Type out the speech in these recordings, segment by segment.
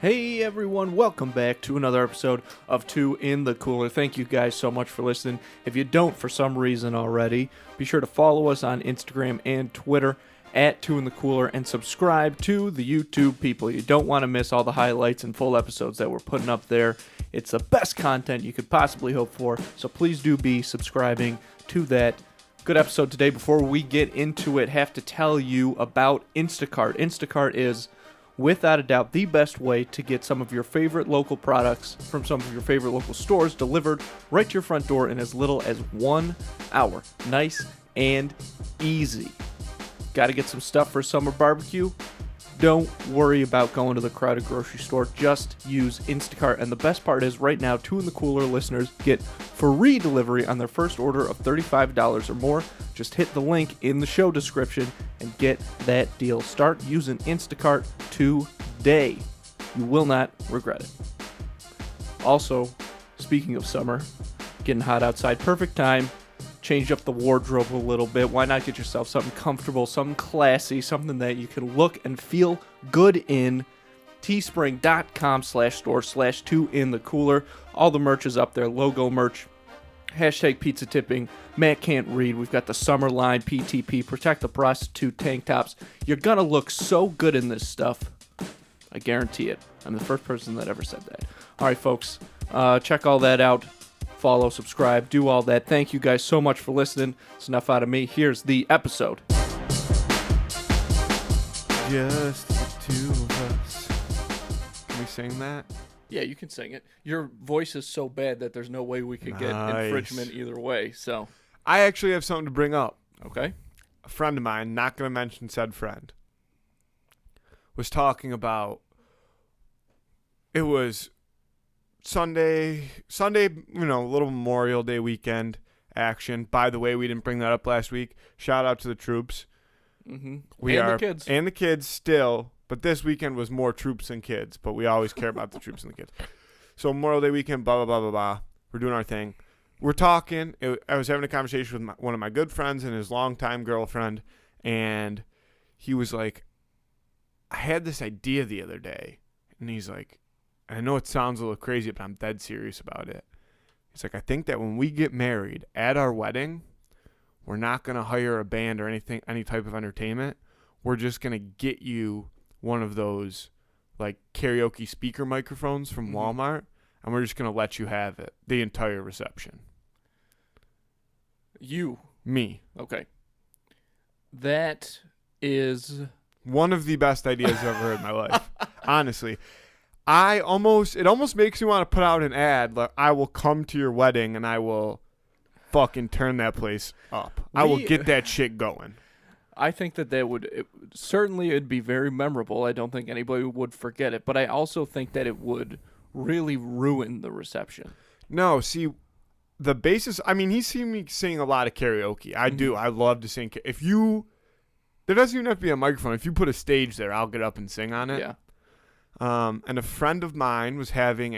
Hey everyone, welcome back to another episode of Two in the Cooler. Thank you guys so much for listening. If you don't for some reason already, be sure to follow us on Instagram and Twitter at Two in the Cooler and subscribe to the YouTube people. You don't want to miss all the highlights and full episodes that we're putting up there. It's the best content you could possibly hope for, so please do be subscribing to that. Good episode today. Before we get into it, have to tell you about Instacart. Instacart is without a doubt the best way to get some of your favorite local products from some of your favorite local stores delivered right to your front door in as little as 1 hour. Nice and easy. Got to get some stuff for summer barbecue? Don't worry about going to the crowded grocery store. Just use Instacart. And the best part is right now, Two in the Cooler listeners get free delivery on their first order of $35 or more. Just hit the link in the show description and get that deal. Start using Instacart today. You will not regret it. Also, speaking of summer, getting hot outside, perfect time. Change up the wardrobe a little bit. Why not get yourself something comfortable, something classy, something that you can look and feel good in. Teespring.com/store/2inthecooler. All the merch is up there. Logo merch. Hashtag pizza tipping. Matt can't read. We've got the summer line, PTP, Protect the Prostitute tank tops. You're going to look so good in this stuff. I guarantee it. I'm the first person that ever said that. All right, folks. Check all that out. Follow, subscribe, do all that. Thank you guys so much for listening. It's enough out of me. Here's the episode. Just the two of us. Can we sing that? Yeah, you can sing it. Your voice is so bad that there's no way we could get infringement either way. So, I actually have something to bring up. Okay. A friend of mine, not going to mention said friend, was talking about, it was Sunday, little Memorial Day weekend action. By the way, we didn't bring that up last week. Shout out to the troops. Mm-hmm. The kids. And the kids still, but this weekend was more troops than kids, but we always care about the troops and the kids. So Memorial Day weekend, blah, blah, blah, blah, blah. We're doing our thing. We're talking. I was having a conversation with one of my good friends and his longtime girlfriend, and he was like, I had this idea the other day, and he's like, I know it sounds a little crazy, but I'm dead serious about it. He's like, I think that when we get married at our wedding, we're not going to hire a band or anything, any type of entertainment. We're just going to get you one of those like karaoke speaker microphones from Walmart, and we're just going to let you have it, the entire reception. You? Me. Okay. That is one of the best ideas I've ever heard in my life. Honestly. It almost makes me want to put out an ad. Like, I will come to your wedding and I will fucking turn that place up. I will get that shit going. I think that certainly it'd be very memorable. I don't think anybody would forget it, but I also think that it would really ruin the reception. No, see, the basis, I mean, he's seen me sing a lot of karaoke. I do. I love to sing. There doesn't even have to be a microphone. If you put a stage there, I'll get up and sing on it. Yeah. And a friend of mine was having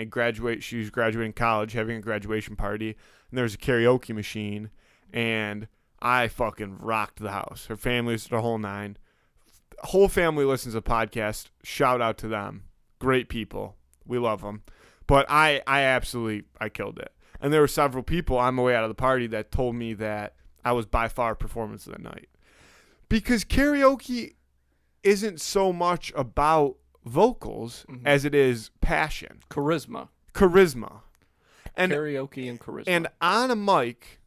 she was graduating college, having a graduation party, and there was a karaoke machine, and I fucking rocked the house. Her family's the whole nine. Whole family listens to the podcast. Shout out to them. Great people. We love them. But I killed it. And there were several people on my way out of the party that told me that I was by far performance of the night. Because karaoke isn't so much about vocals as it is passion, charisma, and karaoke and charisma. And on a mic,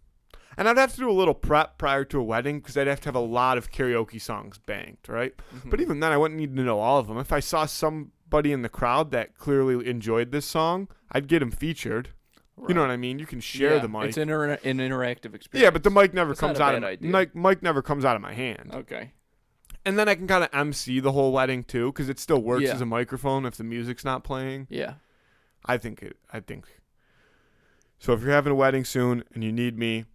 and I'd have to do a little prep prior to a wedding because I'd have to have a lot of karaoke songs banked, right? But even then, I wouldn't need to know all of them. If I saw somebody in the crowd that clearly enjoyed this song, I'd get them featured. Right. You know what I mean? You can share the mic. It's an interactive experience. Yeah, but the mic never comes out of mic never comes out of my hand. Okay. And then I can kind of MC the whole wedding too, because it still works as a microphone if the music's not playing. Yeah. I think. So if you're having a wedding soon and you need me,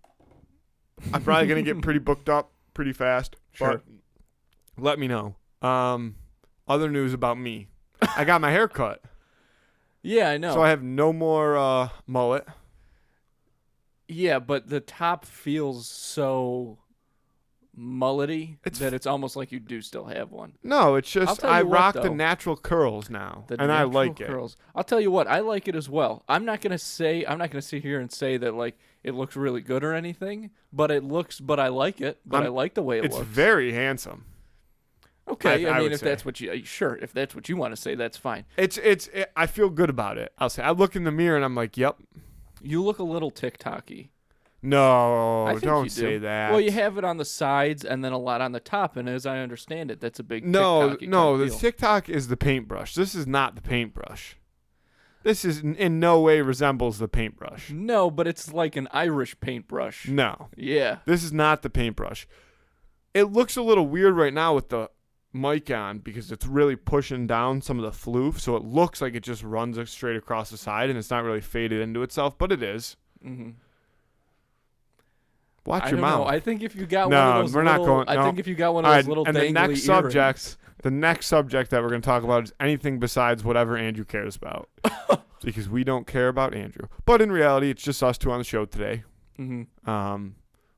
I'm probably going to get pretty booked up pretty fast. Sure. But let me know. Other news about me. I got my hair cut. Yeah, I know. So I have no more mullet. Yeah, but the top feels so mullety It's that it's almost like you do still have one. No, it's I'll just tell you I what, rock the though. natural curls now, The and I natural like it. curls. I'll tell you what, I like it as well. I'm not gonna sit here and say that like it looks really good or anything, but I like it. But I like the way it It's looks. very handsome. Okay, I I mean, would if say. that's what you if that's what you want to say, that's fine. I feel good about it. I'll say I look in the mirror and I'm like, yep. You look a little TikTok-y. No, I think don't you do. say that. Well, you have it on the sides and then a lot on the top, and as I understand it, that's a big no, TikTok-y no. kind The of deal. TikTok is the paintbrush. This is not the paintbrush. This is in no way resembles the paintbrush. No, but it's like an Irish paintbrush. No, Yeah. this is not the paintbrush. It looks a little weird right now with the mic on because it's really pushing down some of the floof, so it looks like it just runs straight across the side and it's not really faded into itself, but it is. Mm-hmm. Watch I your don't mouth. know. I think if you got No, one of those we're not little, going- I no. think if you got one of All those right, little and dangly the next earrings- subject that we're going to talk about is anything besides whatever Andrew cares about. Because we don't care about Andrew. But in reality, it's just us two on the show today. Mm-hmm.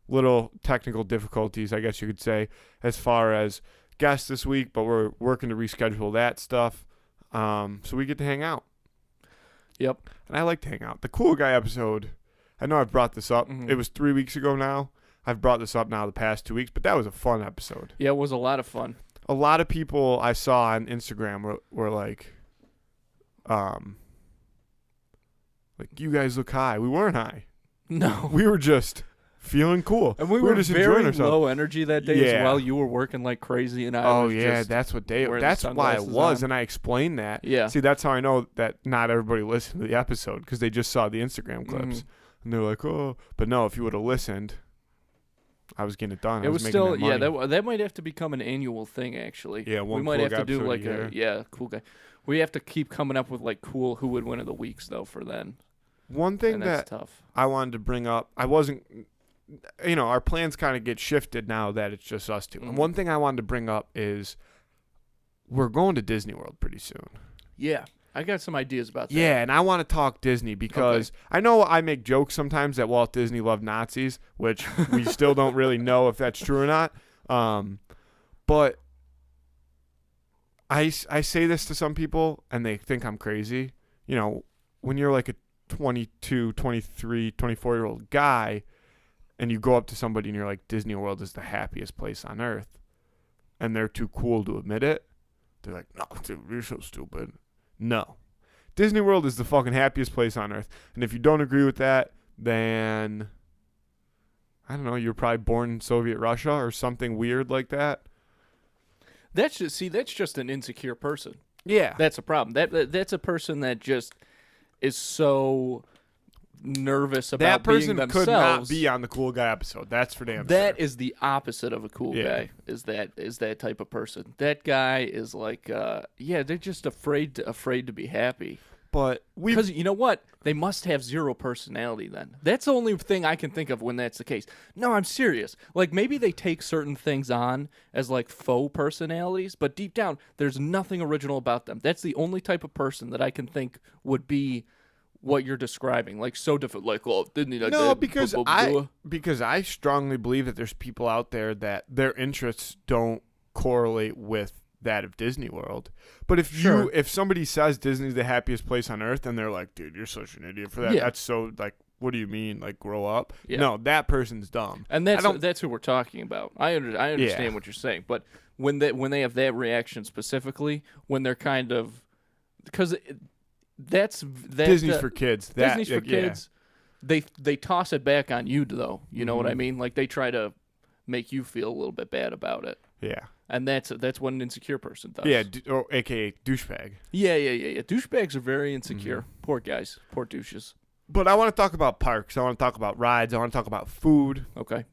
Little technical difficulties, I guess you could say, as far as guests this week, but we're working to reschedule that stuff. So we get to hang out. Yep. And I like to hang out. The Cool Guy episode, I know I've brought this up. Mhm. It was 3 weeks ago now. I've brought this up now the past 2 weeks, but that was a fun episode. Yeah, it was a lot of fun. A lot of people I saw on Instagram were like, you guys look high. We weren't high. No. We were just feeling cool. And we were were just very enjoying ourselves. low energy that day as Yeah. well. You were working like crazy, and I Oh was yeah, just that's what they. wearing the That's why it sunglasses was, on. and I explained that. Yeah. See, that's how I know that not everybody listened to the episode because they just saw the Instagram clips Mhm. and they're like, oh. But no, if you would have listened, I was getting it done. It I was making still that money. that might have to become an annual thing actually. Yeah, one we might Cool have Guy to do episode like a year. Cool Guy. We have to keep coming up with like cool who would win of the weeks though for then. One thing And that that's tough. I wanted to bring up, I wasn't, our plans kind of get shifted now that it's just us two. And Mhm. one thing I wanted to bring up is we're going to Disney World pretty soon. Yeah, I got some ideas about that. Yeah, and I want to talk Disney because I know I make jokes sometimes that Walt Disney loved Nazis, which we still don't really know if that's true or not. But I say this to some people and they think I'm crazy. You know, when you're like a 22, 23, 24-year-old guy and you go up to somebody and you're like, Disney World is the happiest place on earth, and they're too cool to admit it, they're like, no, dude, you're so stupid. No. Disney World is the fucking happiest place on earth. And if you don't agree with that, then I don't know, you're probably born in Soviet Russia or something weird like that. That's just an insecure person. Yeah. That's a problem. That's a person that just is so nervous about That person being could themselves. not be on the Cool Guy episode. That's for damn That sure. is the opposite of a cool Yeah. guy. Is that type of person? That guy is like, they're just afraid to be happy. But we Because you know what? They must have zero personality then. That's the only thing I can think of when that's the case. No, I'm serious. Like maybe they take certain things on as like faux personalities, but deep down, there's nothing original about them. That's the only type of person that I can think would be what you're describing. Like so different. Like, oh, didn't he like No, that? because Blah, blah, blah. because I strongly believe that there's people out there that their interests don't correlate with that of Disney World. But if somebody says Disney's the happiest place on earth, and they're like, dude, you're such an idiot for that. Yeah. That's so like, what do you mean? Like, grow up? Yeah. No, that person's dumb. And I don't- that's who we're talking about. I understand Yeah. what you're saying, but when they have that reaction specifically, when they're kind of because that's Disney's for kids. That, Disney's for yeah. kids. They toss it back on you though. You know what I Mhm. mean? Like they try to make you feel a little bit bad about it, Yeah. and that's what an insecure person does. Yeah. Or AKA douchebag. Yeah. Douchebags are very insecure. Mm-hmm. Poor guys. Poor douches. But I want to talk about parks. I want to talk about rides. I want to talk about food. Okay.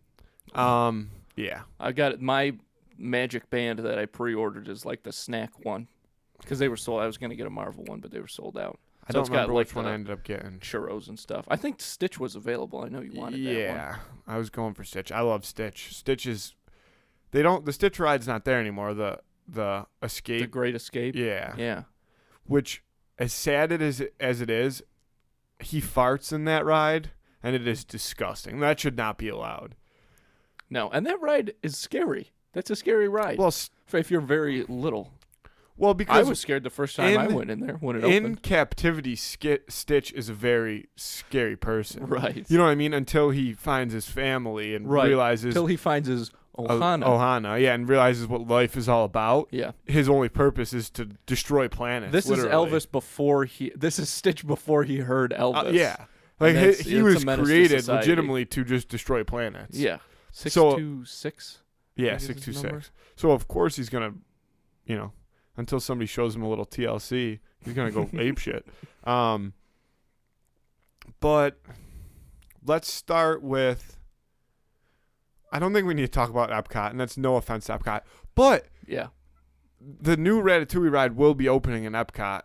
Yeah. I got my Magic Band that I pre-ordered is like the snack one because they were sold. I was gonna get a Marvel one, but they were sold out. I So don't it's got, remember like, which one the I ended up getting. Churros and stuff. I think Stitch was available. I know you wanted that one. Yeah, I was going for Stitch. I love Stitch. Stitch is, the Stitch ride's not there anymore. The Escape. The Great Escape. Yeah. Yeah. Which, as sad as it is, he farts in that ride, and it is disgusting. That should not be allowed. No, and that ride is scary. That's a scary ride. Well, if you're very little. well, I because was scared the first time I went in there when it in opened. captivity, Stitch is a very scary person. Right. You know what I mean? Until he finds his family and Right. realizes Until he finds his Ohana. Ohana, yeah, and realizes what life is all about. Yeah. His only purpose is to destroy planets. This literally. is Elvis before he. This is Stitch before he heard Elvis. Yeah, like that's- he it's was a menace to created society. legitimately to just destroy planets. Yeah. 626. Yeah, I think is his 626. number. So of course he's gonna, until somebody shows him a little TLC, he's gonna go ape shit. But let's start with. I don't think we need to talk about Epcot, and that's no offense to Epcot, but Yeah. the new Ratatouille ride will be opening in Epcot,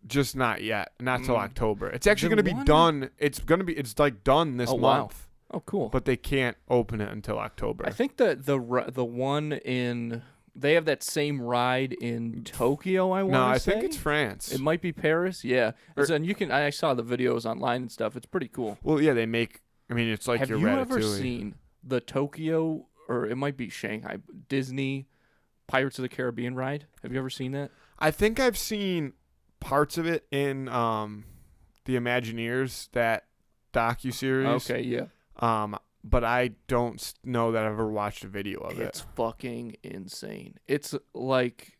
just not yet, not till October. It's actually The going to be one- done. It's like done this Oh, wow. month, Oh, cool. but they can't open it until October. I think the one in they have that same ride in Tokyo. I want to no, I say. think it's France. It might be Paris. Yeah. Or- And you can. I saw the videos online and stuff. It's pretty cool. Well, yeah, they make. I mean, it's like Have your you Ratatouille. ever seen the Tokyo or it might be Shanghai Disney Pirates of the Caribbean ride? Have you ever seen that? I think I've seen parts of it in the Imagineers, that docuseries. Okay, yeah. But I don't know that I've ever watched a video of It's it. fucking insane. It's like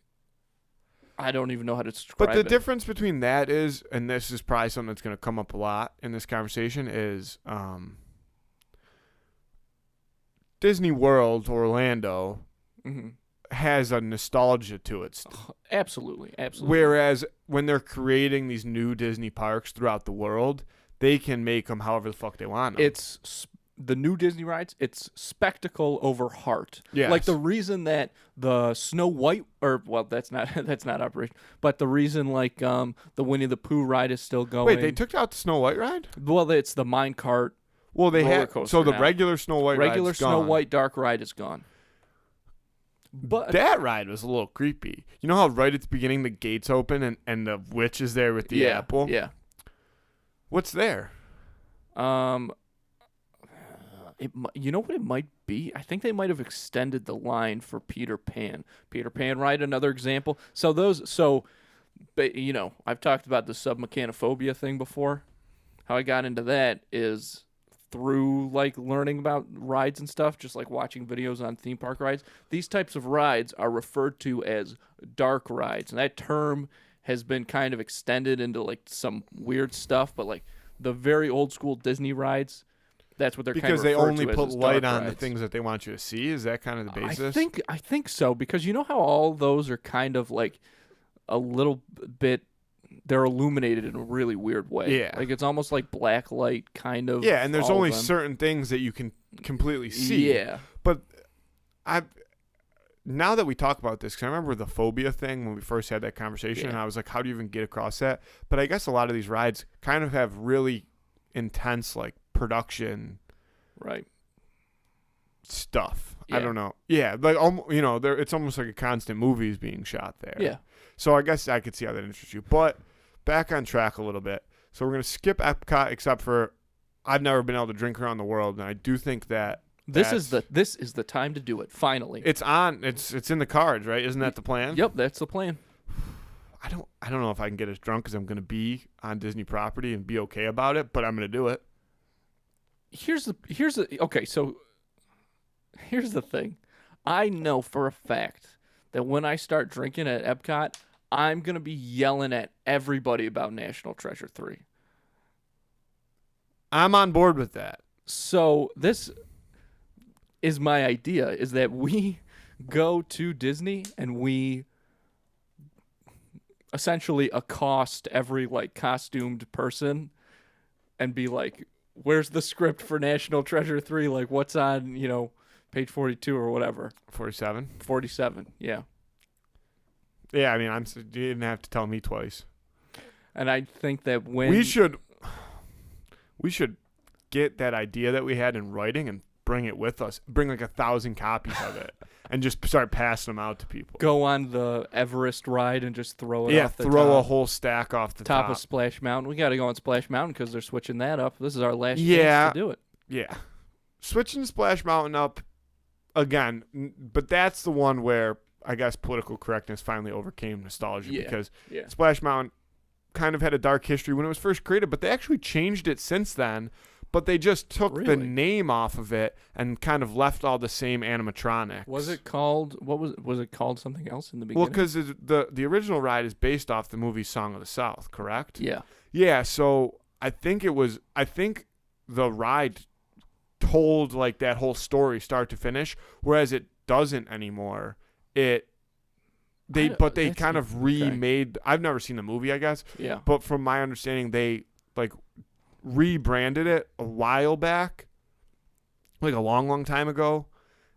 I don't even know how to describe But the it. difference between that is, and this is probably something that's going to come up a lot in this conversation, is Disney World Orlando Mhm. has a nostalgia to it. Absolutely. Whereas when they're creating these new Disney parks throughout the world, they can make them however the fuck they want 'em. It's the new Disney rides. It's spectacle over heart. Yes. Like the reason that the Snow White, or well, that's not that's not Operation, but the reason like the Winnie the Pooh ride is still going. Wait, they took out the Snow White ride? well, it's the mine cart. Well, they Roller had coaster so the now. regular Snow White Regular ride's Snow gone. White dark ride is gone. But That ride was a little creepy. You know how right at the beginning the gates open and the witch is there with the yeah, apple? yeah. What's there? You know what it might be? I think they might have extended the line for Peter Pan. Peter Pan ride, another example. But I've talked about the submechanophobia thing before. How I got into that is through like learning about rides and stuff, just like watching videos on theme park rides. These types of rides are referred to as dark rides, and that term has been kind of extended into like some weird stuff, but like the very old school Disney rides, that's what they're kind Because of they referred only to put as light dark on the rides. things that they want you to see. Is that kind of the basis? I think so, because you know how all those are kind of like a little bit, they're illuminated in a really weird way. Yeah. Like it's almost like black light kind of. Yeah, and there's all of only them. certain things that you can completely see. Yeah. But now that we talk about this, because I remember the phobia thing when we first had that conversation, Yeah. and I was like, how do you even get across that? But I guess a lot of these rides kind of have really intense, like, production Right. stuff. Yeah. I don't know. Yeah, like, it's almost like a constant movie is being shot there. Yeah. So I guess I could see how that interests you. But back on track a little bit. So we're going to skip Epcot, except for I've never been able to drink around the world, and I do think that This is the time to do it. Finally. it's on. It's in the cards, right? Isn't that the plan? Yep, that's the plan. I don't know if I can get as drunk as I'm going to be on Disney property and be okay about it, but I'm going to do it. Here's the thing. I know for a fact that when I start drinking at Epcot, I'm gonna be yelling at everybody about National Treasure 3. I'm on board with that. So this is my idea: is that we go to Disney and we essentially accost every like costumed person and be like, where's the script for National Treasure 3? Like, what's on, page 42 or whatever. 47. 47, yeah. Yeah, I mean, you didn't have to tell me twice. And I think that when We should get that idea that we had in writing and bring it with us. Bring like 1,000 copies of it and just start passing them out to people. go on the Everest ride and just throw it Yeah, off the throw a top, whole stack off the top top. of Splash Mountain. We got to go on Splash Mountain because they're switching that up. This is our last Yeah. chance to do it. Yeah. Switching Splash Mountain up again, but that's the one where I guess political correctness finally overcame nostalgia Yeah. because Yeah. Splash Mountain kind of had a dark history when it was first created, but they actually changed it since then. But they just took the Really? name off of it and kind of left all the same animatronics. Was it called? What was it called? Something else in the Well, beginning? because the original ride is based off the movie Song of the South, correct? Yeah. Yeah. So I think the ride told like that whole story start to finish, whereas it doesn't anymore. They That's kind of okay. remade. I've never seen the movie, I guess, Yeah. but from my understanding, they like rebranded it a while back, like a long time ago,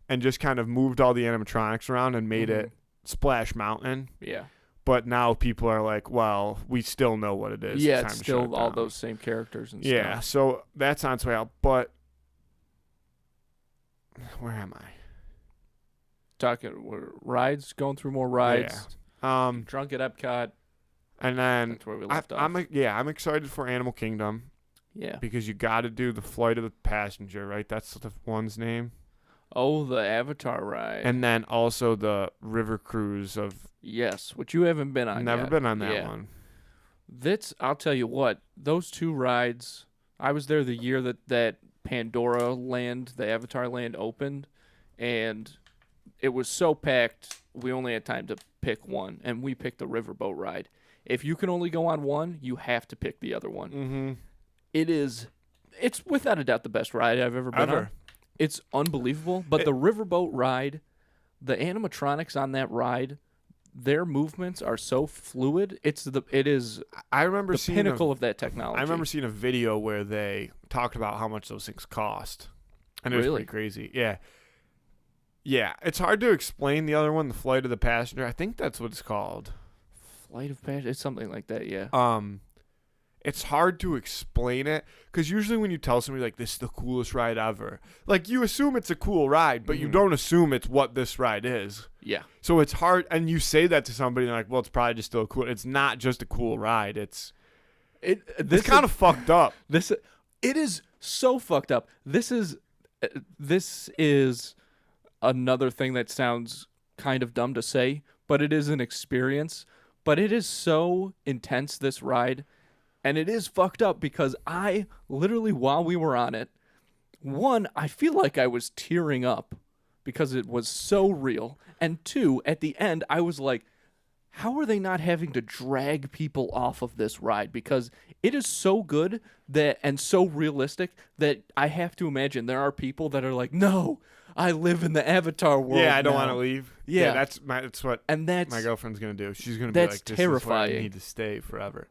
and just kind of moved all the animatronics around and made it Splash Mountain. Yeah. But now people are like, well, we still know what it is. Yeah. Time It's to shut still it all down. those same characters and Yeah, stuff. so that's on its way out. But where am Rides, going through more rides. I? Drunk at Epcot. And then That's where we left off. I'm excited for Animal Kingdom Yeah. because you got to do the Flight of the Passenger, right? That's the one's name. Oh, the Avatar ride. And then also the River Cruise of yes, which you haven't been on. never yet. been on that Yeah. one. I'll tell you what, those two rides, I was there the year that Pandora Land, the Avatar Land opened, and it was so packed, we only had time to pick one, and we picked the Riverboat ride. If you can only go on one, you have to pick the other one. Mm-hmm. It's without a doubt the best ride I've ever been on. It's unbelievable, but the Riverboat ride, the animatronics on that ride, their movements are so fluid. It is I remember the seeing pinnacle of that technology. I remember seeing a video where they talked about how much those things cost, and it was Really? pretty crazy. Yeah, yeah. It's hard to explain the other one, the Flight of the Passenger. I think that's what it's called. Flight of Passion. It's something like that. Yeah. It's hard to explain it because usually when you tell somebody like this is the coolest ride ever, like you assume it's a cool ride, but you don't assume it's what this ride is. Yeah. So it's hard, and you say that to somebody, and they're like, "Well, it's probably just still cool." It's not just a cool ride. It's kind of fucked up. It is so fucked up. This is another thing that sounds kind of dumb to say, but it is an experience. But it is so intense, this ride, and it is fucked up because I literally, while we were on it, one, I feel like I was tearing up because it was so real, and two, at the end, I was like, how are they not having to drag people off of this ride? Because it is so good and so realistic that I have to imagine there are people that are like, no, I live in the Avatar world. Yeah, I don't now." want to leave. Yeah. that's what And that's my girlfriend's gonna do. She's gonna be that's like, "This is where I terrifying. need to stay forever."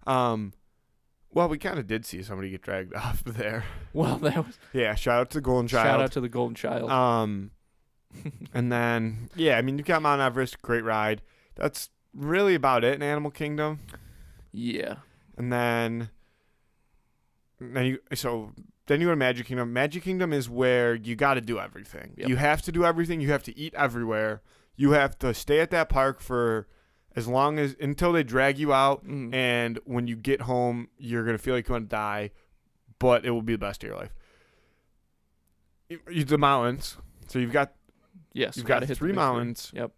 Well, we kind of did see somebody get dragged off there. well, that was Yeah, shout out to the Golden Child. shout out to the Golden Child. And then yeah, I mean you got Mount Everest, great ride. That's really about it in Animal Kingdom. Yeah. And then you go to Magic Kingdom. Magic Kingdom is where you got to do everything. Yep. You have to do everything. You have to eat everywhere. You have to stay at that park for until they drag you out. Mm. And when you get home, you're gonna feel like you want to die, but it will be the best of your life. The mountains. So you've got Yes. you've gotta got hit the three big mountains. Yep.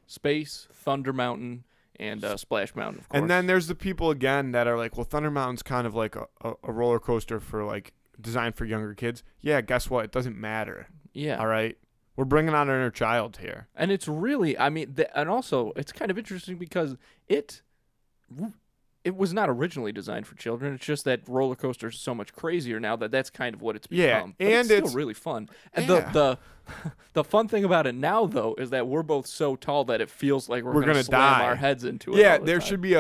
Space, Thunder Mountain, and Splash Mountain, of course. And then there's the people again that are like, well, Thunder Mountain's kind of like a roller coaster for like designed for younger kids. Yeah, guess what? It doesn't matter. yeah. All right, we're bringing on our inner child here. And it's really, I mean, and also it's kind of interesting because it was not originally designed for children. It's just that roller coasters are so much crazier now that's kind of what it's become. Yeah, But and it's it's still really fun. And Yeah. the fun thing about it now though is that we're both so tall that it feels like we're We're gonna gonna slam die. our heads into it. Yeah, all the there time. should be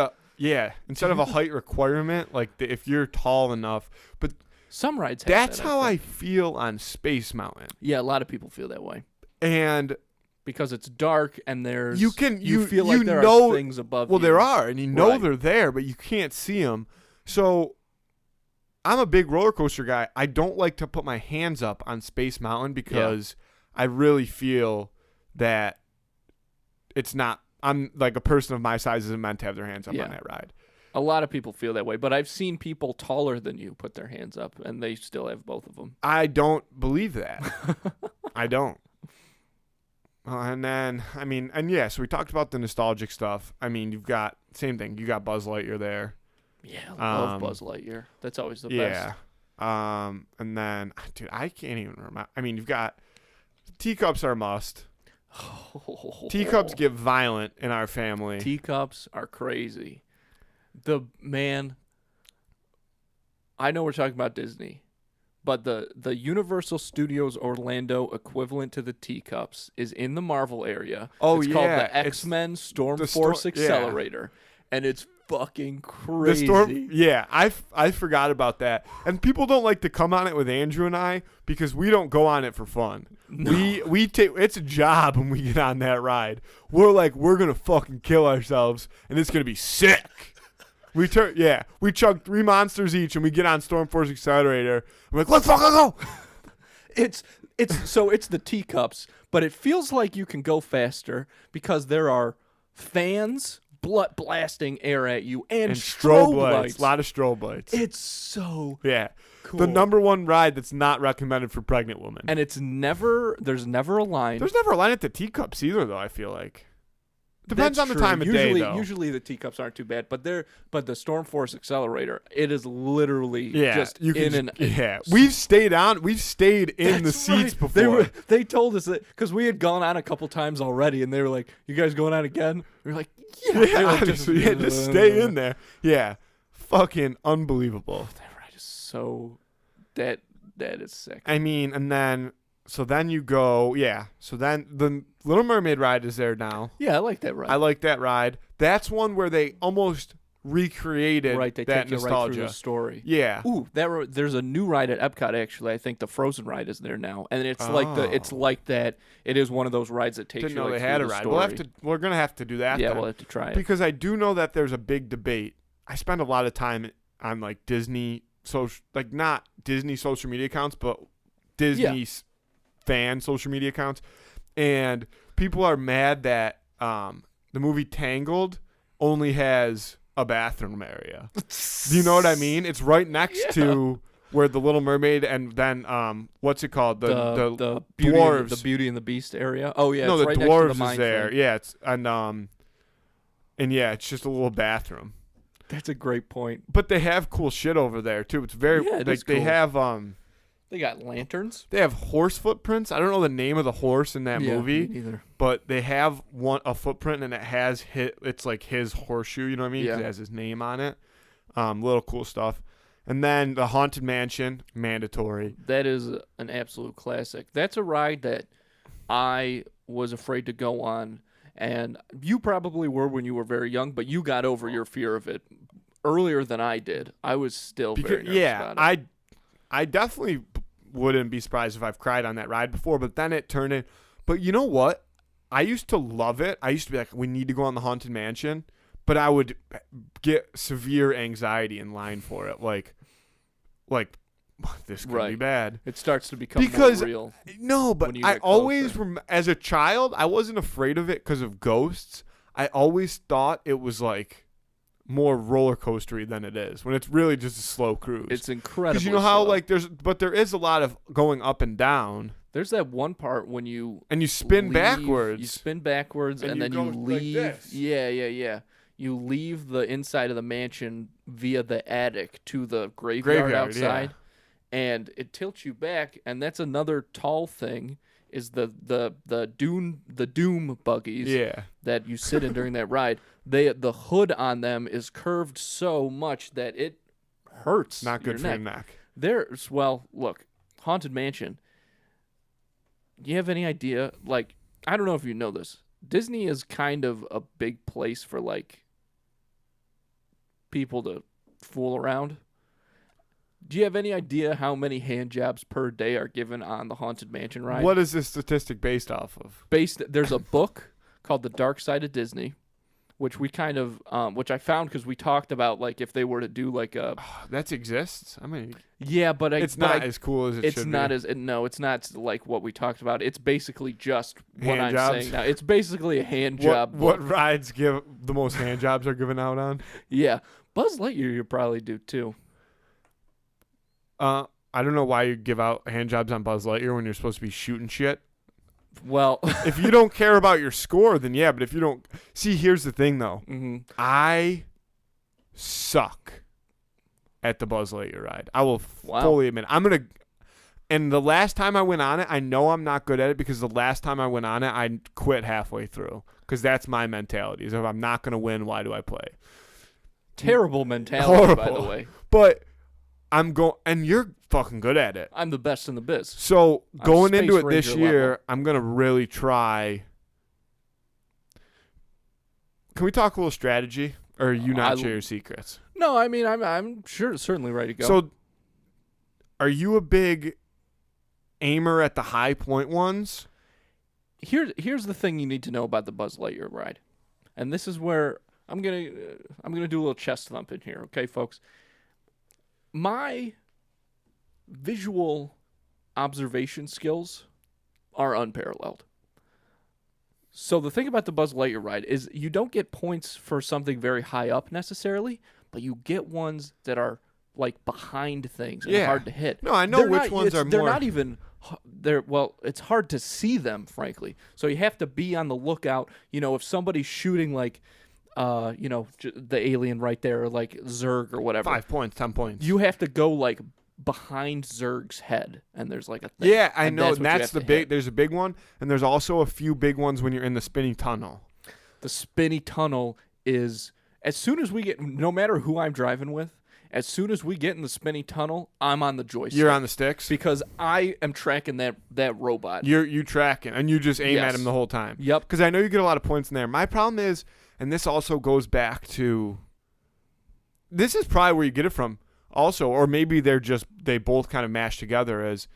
instead of a height requirement, like if you're tall enough. But Some rides have that's that, how I think. feel on Space Mountain. Yeah, a lot of people feel that way. And Because it's dark and there's you feel like there know, are things above well, you. there are, and you know Right. they're there, but you can't see them. So I'm a big roller coaster guy. I don't like to put my hands up on Space Mountain because I really feel that it's not. I'm like a person of my size isn't meant to have their hands up Yeah. on that ride. A lot of people feel that way, but I've seen people taller than you put their hands up, and they still have both of them. I don't believe that. I don't. And then, I mean, and yeah, so we talked about the nostalgic stuff. I mean, you've got, same thing, you got Buzz Lightyear there. Yeah, I love Buzz Lightyear. That's always the best. Yeah. And then, dude, I can't even remember. I mean, you've got, teacups are a must. Teacups get violent in our family. Teacups are crazy. I know we're talking about Disney, but the Universal Studios Orlando equivalent to the Teacups is in the Marvel area. Oh, it's yeah. called the X-Men Storm Force Accelerator, and it's fucking crazy. I forgot about that. And people don't like to come on it with Andrew and I because we don't go on it for fun. No. We take, it's a job when we get on that ride. We're like, we're gonna fucking kill ourselves, and it's gonna be sick. We chug 3 monsters each, and we get on Storm Force Accelerator. I'm like, let's fucking go. It's the Teacups, but it feels like you can go faster because there are fans blasting air at you and strobe lights. A lot of strobe lights. It's so cool. The number one ride that's not recommended for pregnant women. And there's never a line. There's never a line at the Teacups either, though, I feel like. Depends on the time of day, though. Usually the Teacups aren't too bad, but the Storm Force Accelerator, it is literally just We've stayed in the seats before. They told us that because we had gone on a couple times already, and they were like, "You guys going on again?" We were like, "Yeah." Just stay in there. Yeah, fucking unbelievable. That ride is so that is sick. I mean, and then. So then you go, so then the Little Mermaid ride is there now. Yeah, I like that ride. I like that ride. That's one where they almost recreated they that take you nostalgia. right through the story. Yeah. Ooh, there's a new ride at Epcot actually. I think the Frozen ride is there now, and it's like that. It is one of those rides that takes Didn't you know like they had through a the ride. story. We're gonna have to do that. Yeah, then. we'll have to try it because I do know that there's a big debate. I spend a lot of time on like Disney not Disney social media accounts, but Disney fan social media accounts, and people are mad that the movie Tangled only has a bathroom area. Do you know what I mean? It's right next to where the Little Mermaid and then what's it called? The dwarves, the Beauty and the Beast area. Oh yeah, no, it's the right dwarves next to the is there. thing. Yeah, it's it's just a little bathroom. That's a great point. But they have cool shit over there too. It's very they have They got lanterns. They have horse footprints. I don't know the name of the horse in that movie, me neither. but they have a footprint, and it has it's like his horseshoe. You know what I mean? 'Cause it has his name on it. Little cool stuff. And then the Haunted Mansion, mandatory. That is an absolute classic. That's a ride that I was afraid to go on, and you probably were when you were very young, but you got over your fear of it earlier than I did. I was still very nervous about it. I definitely wouldn't be surprised if I've cried on that ride before, but then it turned in. But you know what? I used to love it. I used to be like, we need to go on the Haunted Mansion, but I would get severe anxiety in line for it. Like this could be bad. It starts to become more real. No, but I always, as a child, I wasn't afraid of it because of ghosts. I always thought it was like more roller coastery than it is when it's really just a slow cruise. It's incredible. Because you know how there is a lot of going up and down. There's that one part when you spin backwards. You spin backwards and then you leave. Like this. Yeah. You leave the inside of the mansion via the attic to the graveyard outside, and it tilts you back. And that's another tall thing. Is the doom buggies that you sit in during that ride. The hood on them is curved so much that it hurts. Not good for your neck. Look, Haunted Mansion. Do you have any idea? Like, I don't know if you know this. Disney is kind of a big place for like people to fool around. Do you have any idea how many hand jobs per day are given on the Haunted Mansion ride? What is this statistic based off of? There's a book called The Dark Side of Disney, which we kind of, which I found because we talked about like if they were to do like a. That exists. I mean. Yeah, but it's not as cool as it should be. It's not as no, it's not like what we talked about. It's basically just what hand I'm jobs. saying now. It's basically a hand job. What rides give the most hand jobs are given out on? Yeah, Buzz Lightyear you probably do too. I don't know why you give out hand jobs on Buzz Lightyear when you're supposed to be shooting shit. Well, If you don't care about your score, then yeah. But if you don't, see, here's the thing though. I suck at the Buzz Lightyear ride. I will fully admit. And the last time I went on it, I know I'm not good at it because the last time I went on it, I quit halfway through because that's my mentality. Is if I'm not going to win, why do I play? Terrible mentality, by the way. But and you're fucking good at it. I'm the best in the biz. So going into it this Ranger year, level. I'm going to really try. Can we talk a little strategy? Or are you not share your secrets? No, I mean, I'm sure certainly ready to go. So are you a big aimer at the high point ones? Here's the thing you need to know about the Buzz Lightyear ride. And this is where I'm gonna do a little chest thumping here, okay, folks? My visual observation skills are unparalleled. So the thing about the Buzz Lightyear ride is you don't get points for something very high up necessarily, but you get ones that are like behind things and hard to hit. No, I know which ones are more. They're not even. Well, it's hard to see them, frankly. So you have to be on the lookout. If somebody's shooting like, the alien right there, or like Zurg or whatever. 5 points, 10 points. You have to go like behind Zurg's head, and there's like a thing. Yeah, I know. And that's the big. Hit. There's a big one, and there's also a few big ones when you're in the spinning tunnel. The spinny tunnel is as soon as we get, no matter who I'm driving with. As soon as we get in the spinny tunnel, I'm on the joystick. You're on the sticks? Because I am tracking that robot. You tracking, and you just aim at Yes. him the whole time. Yep. Because I know you get a lot of points in there. My problem is, and this also goes back to, this is probably where you get it from also, or maybe they both kind of mash together as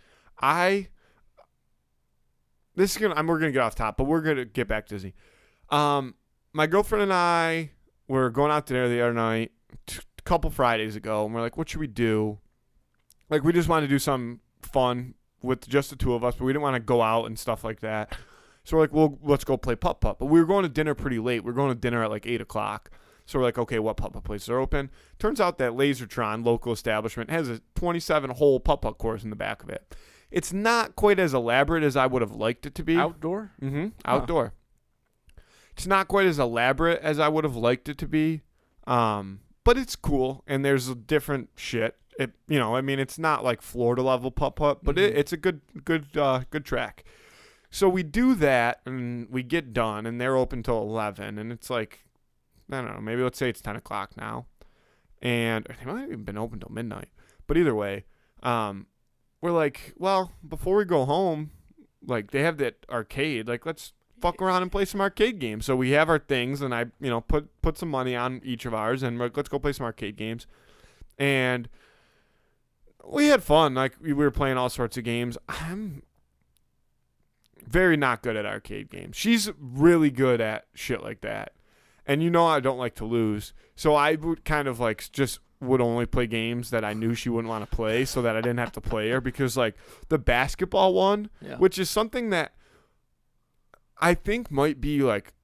we're going to get off top, but we're going to get back to Disney. My girlfriend and I were going out to dinner the other night, couple Fridays ago, and we're like, what should we do? Like, we just wanted to do something fun with just the two of us, but we didn't want to go out and stuff like that. So we're like, well, let's go play putt-putt. But we were going to dinner pretty late. We were going to dinner at like 8 o'clock. So we're like, okay, what putt-putt places are open? Turns out that Lasertron, local establishment, has a 27-hole putt-putt course in the back of it. It's not quite as elaborate as I would have liked it to be. Outdoor? Mm-hmm. Outdoor. It's not quite as elaborate as I would have liked it to be. But it's cool, and there's a different shit. It's not like Florida level putt-putt, but it's a good track. So we do that, and we get done, and they're open till 11, and it's like, I don't know, maybe let's say it's 10 o'clock now, and they might have even been open till midnight. But either way, we're like, well, before we go home, like they have that arcade, like let's fuck around and play some arcade games. So we have our things, and I, put some money on each of ours, and we're like, let's go play some arcade games. And we had fun. Like, we were playing all sorts of games. I'm very not good at arcade games. She's really good at shit like that. And I don't like to lose. So I would kind of like just would only play games that I knew she wouldn't want to play so that I didn't have to play her. Because like the basketball one, which is something that I think might be like,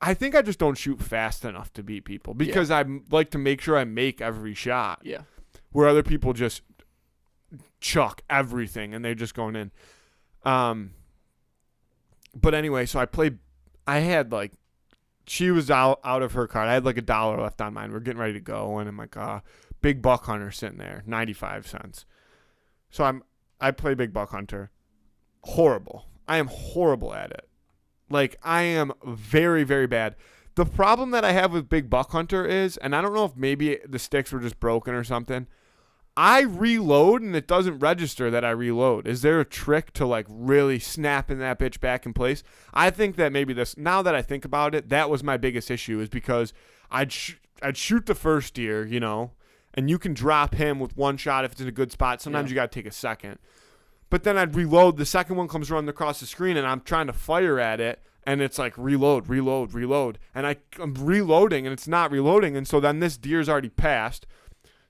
I think I just don't shoot fast enough to beat people because I like to make sure I make every shot. Yeah. Where other people just chuck everything and they're just going in. But anyway, so I had like, she was out of her card. I had like $1 left on mine. We're getting ready to go. And I'm like, Big Buck Hunter sitting there, 95 cents. So I play Big Buck Hunter. Horrible. I am horrible at it. Like, I am very, very bad. The problem that I have with Big Buck Hunter is, and I don't know if maybe the sticks were just broken or something, I reload and it doesn't register that I reload. Is there a trick to like really snapping that bitch back in place? I think that maybe now that I think about it, that was my biggest issue, is because I'd shoot the first deer, and you can drop him with one shot if it's in a good spot. Sometimes you got to take a second. But then I'd reload. The second one comes running across the screen, and I'm trying to fire at it, and it's like reload. And I'm reloading, and it's not reloading. And so then this deer's already passed.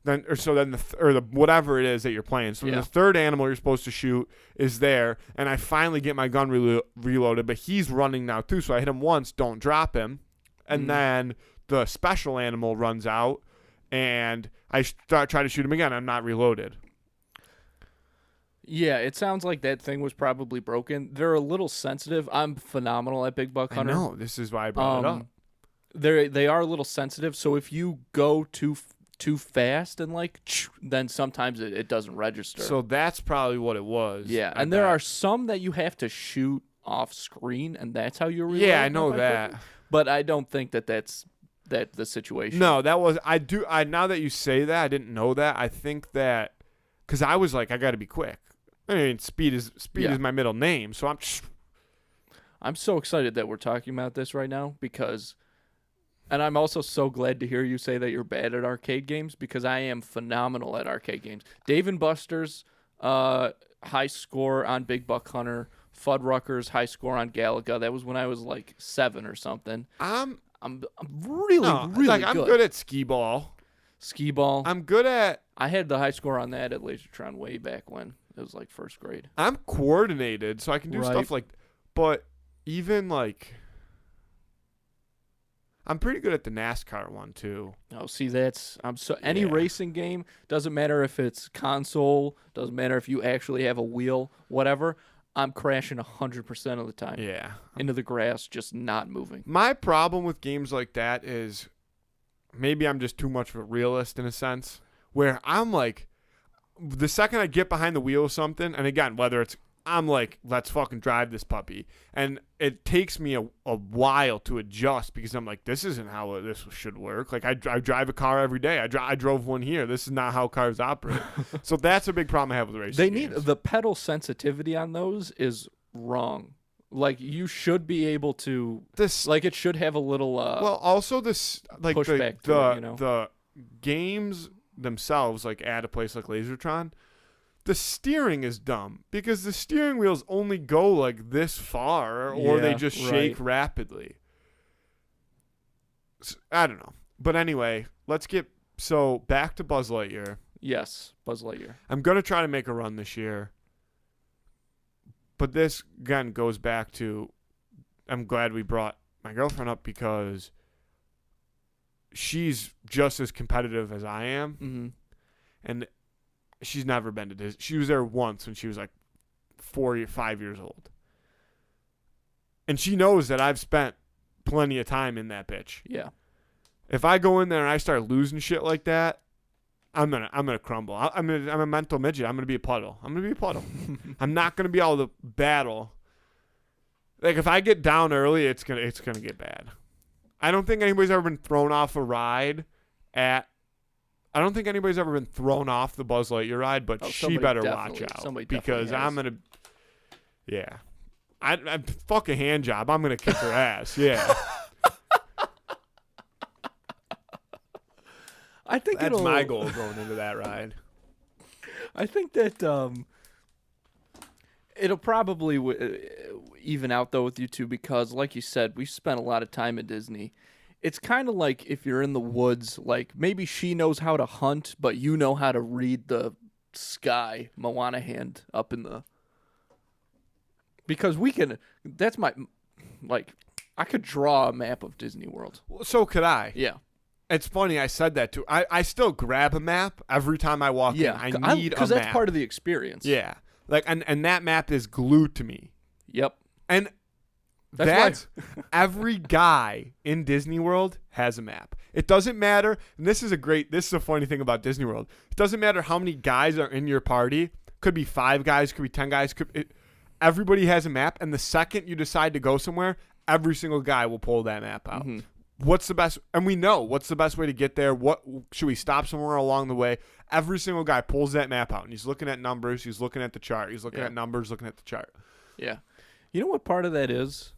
The whatever it is that you're playing. So the third animal you're supposed to shoot is there, and I finally get my gun reloaded, but he's running now too. So I hit him once, don't drop him, and then the special animal runs out, and I try to shoot him again. I'm not reloaded. Yeah, it sounds like that thing was probably broken. They're a little sensitive. I'm phenomenal at Big Buck I Hunter. know. This is why I brought it up. They are a little sensitive, so if you go too fast and like, then sometimes it doesn't register. So that's probably what it was. yeah, I and there bet. are some that you have to shoot off screen, and that's how you relay. Yeah, I it, know if that. could. But I don't think that's the situation. No, that was I now that you say that, I didn't know that. I think that because I was like, I got to be quick. I mean, speed is Yeah. my middle name, so I'm so excited that we're talking about this right now because, and I'm also so glad to hear you say that you're bad at arcade games because I am phenomenal at arcade games. Dave and Buster's high score on Big Buck Hunter, Fuddruckers high score on Galaga. That was when I was like 7 or something. I'm I'm really like I'm good at skee ball. Skee ball. I'm good at I had the high score on that at Lasertron way back when it was like first grade. I'm coordinated, so I can do Right. stuff like. But even like, I'm pretty good at the NASCAR one too. Oh, see, any Yeah. racing game, doesn't matter if it's console, doesn't matter if you actually have a wheel, whatever. I'm crashing 100% of the time Yeah. into the grass, just not moving. My problem with games like that is maybe I'm just too much of a realist in a sense, where I'm like, the second I get behind the wheel of something, and again, whether it's, I'm like, let's fucking drive this puppy. And it takes me a while to adjust because I'm like, this isn't how this should work. Like, I drive a car every day. I drove one here. This is not how cars operate. So that's a big problem I have with racing They games. need the pedal sensitivity on those is wrong. Like you should be able to, This like it should have a little. well, also this like push the back to the, it, you know? the games themselves, like at a place like Lasertron, the steering is dumb because the steering wheels only go like this far, or they Yeah, just right. shake rapidly. I don't know, but anyway, let's get back to Buzz Lightyear. Yes, Buzz Lightyear. I'm gonna try to make a run this year, but this again goes back to, I'm glad we brought my girlfriend up because she's just as competitive as I am, Mm-hmm. and she's never been to Disney. She was there once when she was like 5 years old, and she knows that I've spent plenty of time in that bitch. Yeah. If I go in there and I start losing shit like that, I'm gonna crumble. I'm a mental midget. I'm gonna be a puddle. I'm not gonna be able to battle. Like if I get down early, it's gonna get bad. I don't think anybody's ever been thrown off a ride at. I don't think anybody's ever been thrown off the Buzz Lightyear ride, but Oh, she somebody better definitely- watch out somebody because definitely I'm has. gonna. Yeah, I fuck a hand job. I'm gonna kick her ass. Yeah, I think that's it'll. my goal going into that ride. I think that it'll probably even out though with you two because, like you said, we spent a lot of time at Disney. It's kind of like if you're in the woods, like maybe she knows how to hunt, but you know how to read the sky. Moana hand up in the. Because we can. That's my. Like, I could draw a map of Disney World. So could I. Yeah. It's funny. I said that too. I still grab a map every time I walk Yeah. in. I need a Because map. that's part of the experience. Yeah. Like and that map is glued to me. Yep. And That's every guy in Disney World has a map. It doesn't matter. And this is a funny thing about Disney World. It doesn't matter how many guys are in your party. Could be 5 guys, could be 10 guys, everybody has a map, and the second you decide to go somewhere, every single guy will pull that map out. Mm-hmm. What's the best, and we know what's the best way to get there. What should we stop somewhere along the way? Every single guy pulls that map out, and he's looking at numbers, he's looking at the chart, he's looking Yeah. at numbers, looking at the chart. Yeah. You know what part of that is?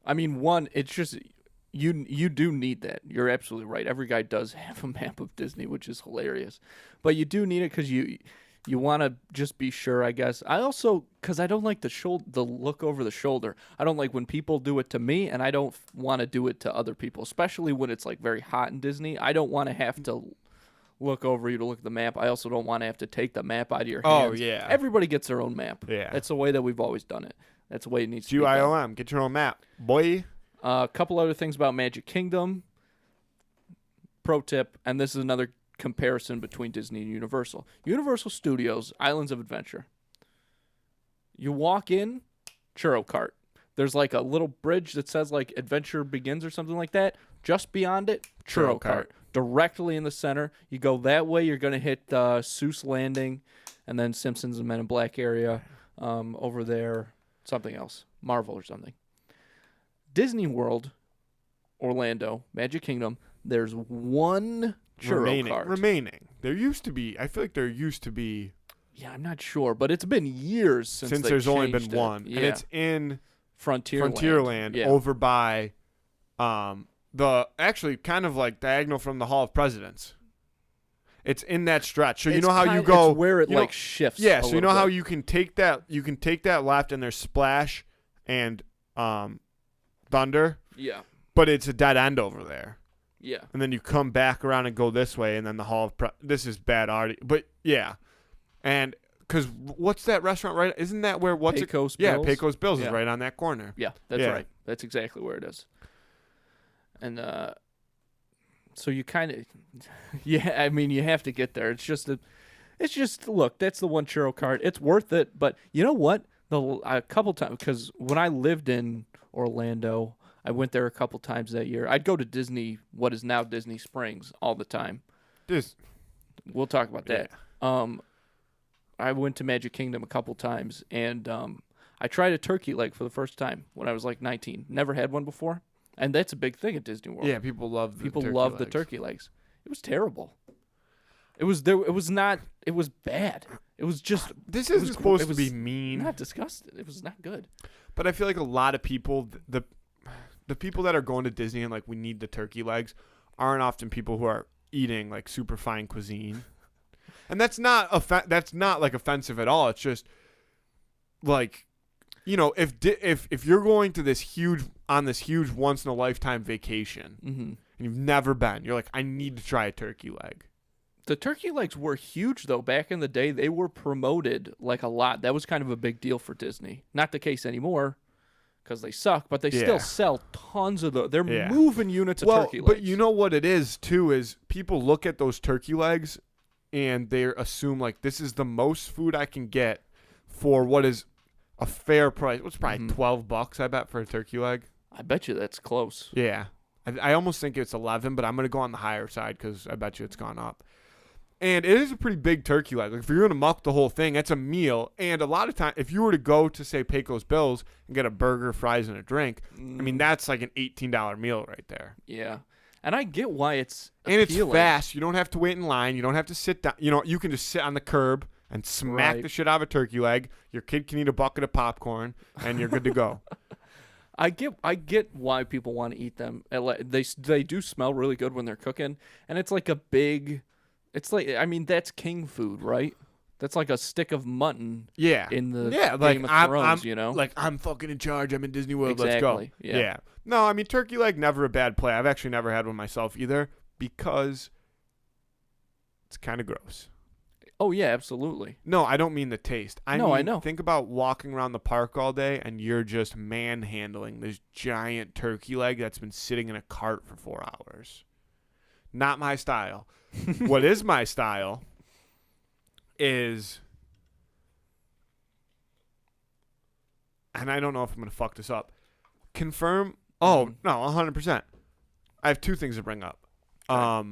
I mean, one, it's just you do need that. You're absolutely right. Every guy does have a map of Disney, which is hilarious. But you do need it because you want to just be sure, I guess. I also, because I don't like the look over the shoulder. I don't like when people do it to me, and I don't want to do it to other people, especially when it's like very hot in Disney. I don't want to have to look over you to look at the map. I also don't want to have to take the map out of your hands. Oh, yeah. Everybody gets their own map. Yeah. That's the way that we've always done it. That's the way it needs to be done. GYOM, get your own map, boy. A couple other things about Magic Kingdom. Pro tip, and this is another comparison between Disney and Universal. Universal Studios, Islands of Adventure. You walk in, churro cart. There's like a little bridge that says like Adventure Begins or something like that. Just beyond it, churro cart. Directly in the center. You go that way, you're going to hit Seuss Landing and then Simpsons and Men in Black area. Over there, something else. Marvel or something. Disney World, Orlando, Magic Kingdom, there's one churro cart. Remaining. There used to be. I feel like there used to be. Yeah, I'm not sure, but it's been years since there's only been it. one. Yeah. And it's in Frontierland. Yeah. over by the actually kind of like diagonal from the Hall of Presidents. It's in that stretch. So you know how you go it's where it like shifts. Yeah, so you know bit. how you can take that left and there's Splash and Thunder? Yeah. But it's a dead end over there. Yeah. And then you come back around and go this way and then the Hall of this is bad already. But yeah. And cuz what's that restaurant right? Isn't that where Pecos Bills? Yeah, Pecos Bills is right on that corner. Yeah, that's right. That's exactly where it is. And so you kind of, yeah, I mean, you have to get there. It's just look, that's the one churro cart. It's worth it. But you know what? A couple times, because when I lived in Orlando, I went there a couple times that year. I'd go to Disney, what is now Disney Springs, all the time. We'll talk about that. I went to Magic Kingdom a couple times, and I tried a turkey leg for the first time when I was like 19. Never had one before. And that's a big thing at Disney World. Yeah, people love the turkey legs. It was terrible. It was bad. It was just this isn't supposed to be mean. Not disgusting. It was not good. But I feel like a lot of people the people that are going to Disney and like we need the turkey legs aren't often people who are eating like super fine cuisine. And that's not like offensive at all. It's just like, you know, if you're going to this huge once in a lifetime vacation and you've never been, you're like, I need to try a turkey leg. The turkey legs were huge though. Back in the day, they were promoted like a lot. That was kind of a big deal for Disney. Not the case anymore because they suck, but they still sell tons of they're moving units of turkey legs. But you know what it is too is people look at those turkey legs and they assume like this is the most food I can get for what is a fair price. What's probably $12, I bet, for a turkey leg. I bet you that's close. Yeah. I almost think it's 11, but I'm going to go on the higher side because I bet you it's gone up. And it is a pretty big turkey leg. Like if you're going to muck the whole thing, it's a meal. And a lot of time, if you were to go to, say, Pecos Bills and get a burger, fries, and a drink, I mean, that's like an $18 meal right there. Yeah. And I get why it's appealing. And it's fast. You don't have to wait in line. You don't have to sit down. You know, you can just sit on the curb and smack the shit out of a turkey leg. Your kid can eat a bucket of popcorn, and you're good to go. I get why people want to eat them. They do smell really good when they're cooking, and it's like it's like, I mean, that's king food, right? That's like a stick of mutton. Yeah. In the like Game of Thrones, I'm, you know? Like, I'm fucking in charge. I'm in Disney World. Exactly. Let's go. Yeah. No, I mean, turkey leg, never a bad play. I've actually never had one myself either because it's kind of gross. Oh, yeah, absolutely. No, I don't mean the taste. I know. Think about walking around the park all day and you're just manhandling this giant turkey leg that's been sitting in a cart for 4 hours. Not my style. What is my style is, and I don't know if I'm going to fuck this up, confirm. Oh, no, 100%. I have two things to bring up. Okay.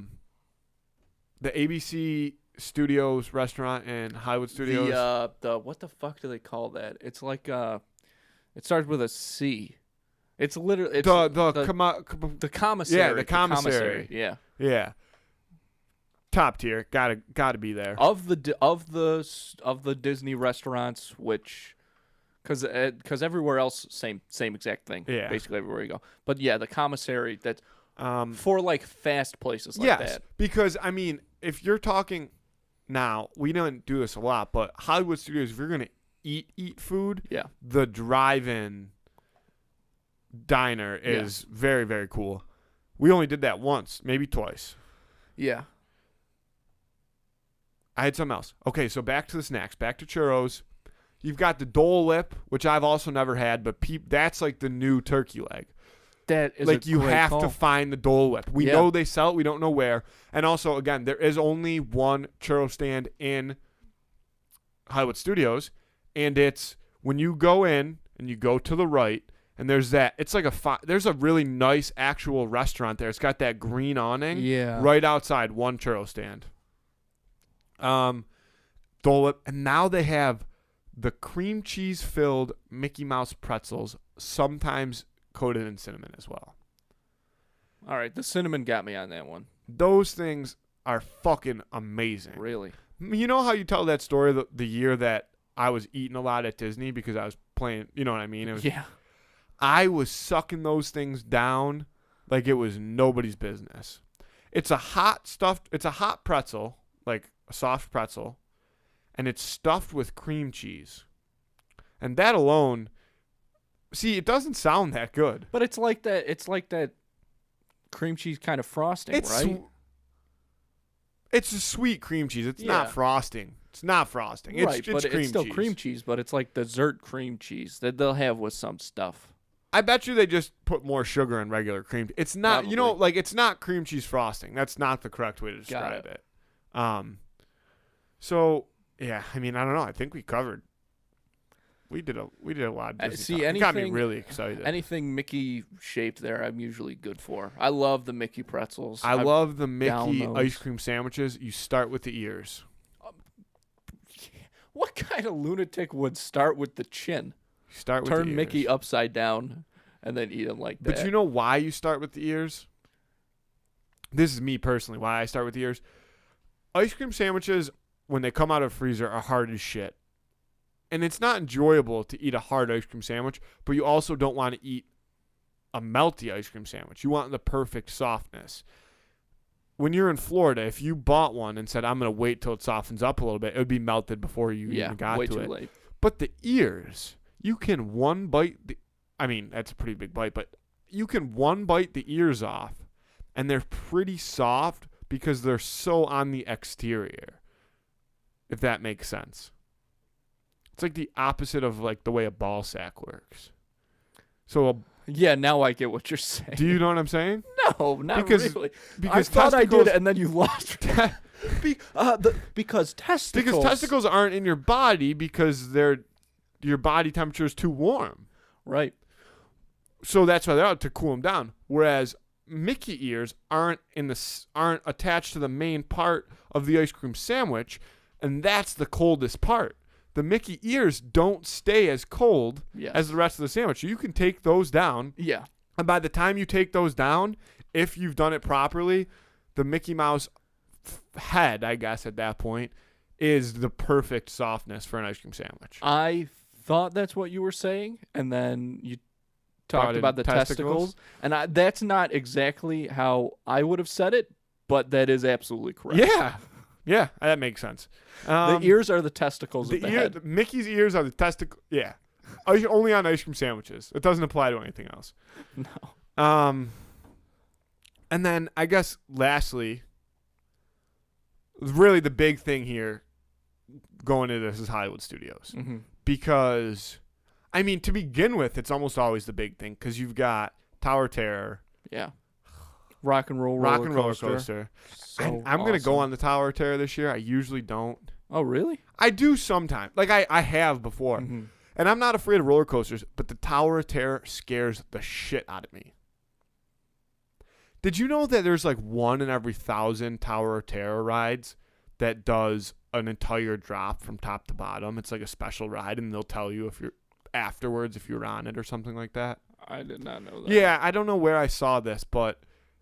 The ABC Studios restaurant in Hollywood Studios. The what the fuck do they call that? It's like it starts with a C. It's literally the commissary. Yeah, the commissary. Yeah. Yeah. Top tier. Gotta be there. Of the Disney restaurants, which because everywhere else same exact thing. Yeah. Basically everywhere you go. But yeah, the commissary that's for like fast places like that. Yes, because I mean, if you're talking now, we don't do this a lot, but Hollywood Studios, if you're gonna eat food, the drive-in diner is very, very cool. We only did that once, maybe twice. Yeah. I had something else. Okay, so back to the snacks, back to churros. You've got the Dole Whip, which I've also never had, but that's like the new turkey leg. That is like you have to find the Dole Whip. We know they sell it. We don't know where. And also, again, there is only one churro stand in Hollywood Studios, and it's when you go in and you go to the right, and there's that. It's like there's a really nice actual restaurant there. It's got that green awning. Yeah. Right outside, one churro stand. And now they have the cream cheese filled Mickey Mouse pretzels, sometimes coated in cinnamon as well. All right, the cinnamon got me on that one. Those things are fucking amazing. Really? You know how you tell that story the year that I was eating a lot at Disney because I was playing, you know what I mean? Yeah. I was sucking those things down like it was nobody's business. It's a hot pretzel, like a soft pretzel, and it's stuffed with cream cheese. And that alone, see, it doesn't sound that good. But it's like that cream cheese kind of frosting, right? It's a sweet cream cheese. It's not frosting. It's not frosting. Right, it's but cream it's still cheese. cream cheese, but it's like dessert cream cheese that they'll have with some stuff. I bet you they just put more sugar in regular cream. It's not, Probably. it's not cream cheese frosting. That's not the correct way to describe it. So yeah, I mean, I don't know. I think we covered. We did a lot of Disney talk. It got me really excited. Anything Mickey shaped there, I'm usually good for. I love the Mickey pretzels. I love the down Mickey those. ice cream sandwiches. You start with the ears. What kind of lunatic would start with the chin? Start with the Turn ears. Mickey upside down and then eat him like that. But you know why you start with the ears? This is me personally, why I start with the ears. Ice cream sandwiches, when they come out of the freezer, are hard as shit. And it's not enjoyable to eat a hard ice cream sandwich, but you also don't want to eat a melty ice cream sandwich. You want the perfect softness. When you're in Florida, if you bought one and said, I'm going to wait till it softens up a little bit, it would be melted before you even got way to too it. late. But the ears, you can one bite. I mean, that's a pretty big bite, but you can one bite the ears off, and they're pretty soft because they're so on the exterior, if that makes sense. It's like the opposite of like the way a ball sack works. So Yeah, now I get what you're saying. do you know what I'm saying? No, not Because- really. Because I thought I testicles, did, and then you lost. Because testicles. because testicles aren't in your body because your body temperature is too warm. Right. So that's why they're out to cool them down. Whereas Mickey ears aren't attached to the main part of the ice cream sandwich, and that's the coldest part. The Mickey ears don't stay as cold Yes. as the rest of the sandwich. So you can take those down, Yeah. and by the time you take those down, if you've done it properly, the Mickey Mouse head, I guess at that point, is the perfect softness for an ice cream sandwich. I thought that's what you were saying, and then you Brought talked in about the testicles, and that's not exactly how I would have said it, but that is absolutely correct. Yeah, that makes sense. The ears are the testicles of the head. Mickey's ears are the testicle. Yeah, only on ice cream sandwiches. It doesn't apply to anything else. No. And then I guess lastly, really the big thing here going into this is Hollywood Studios. Mm-hmm. Because, I mean, to begin with, it's almost always the big thing because you've got Tower of Terror, Yeah. Rock and roll Roller roller Coaster. So I'm going to go awesome. on the Tower of Terror this year. I usually don't. Oh, really? I do sometimes. Like, I have before. Mm-hmm. And I'm not afraid of roller coasters, but the Tower of Terror scares the shit out of me. Did you know that there's like 1 in every 1,000 Tower of Terror rides that does an entire drop from top to bottom? It's like a special ride, and they'll tell you if you're afterwards if you're on it or something like that. I did not know that. Yeah, I don't know where I saw this, but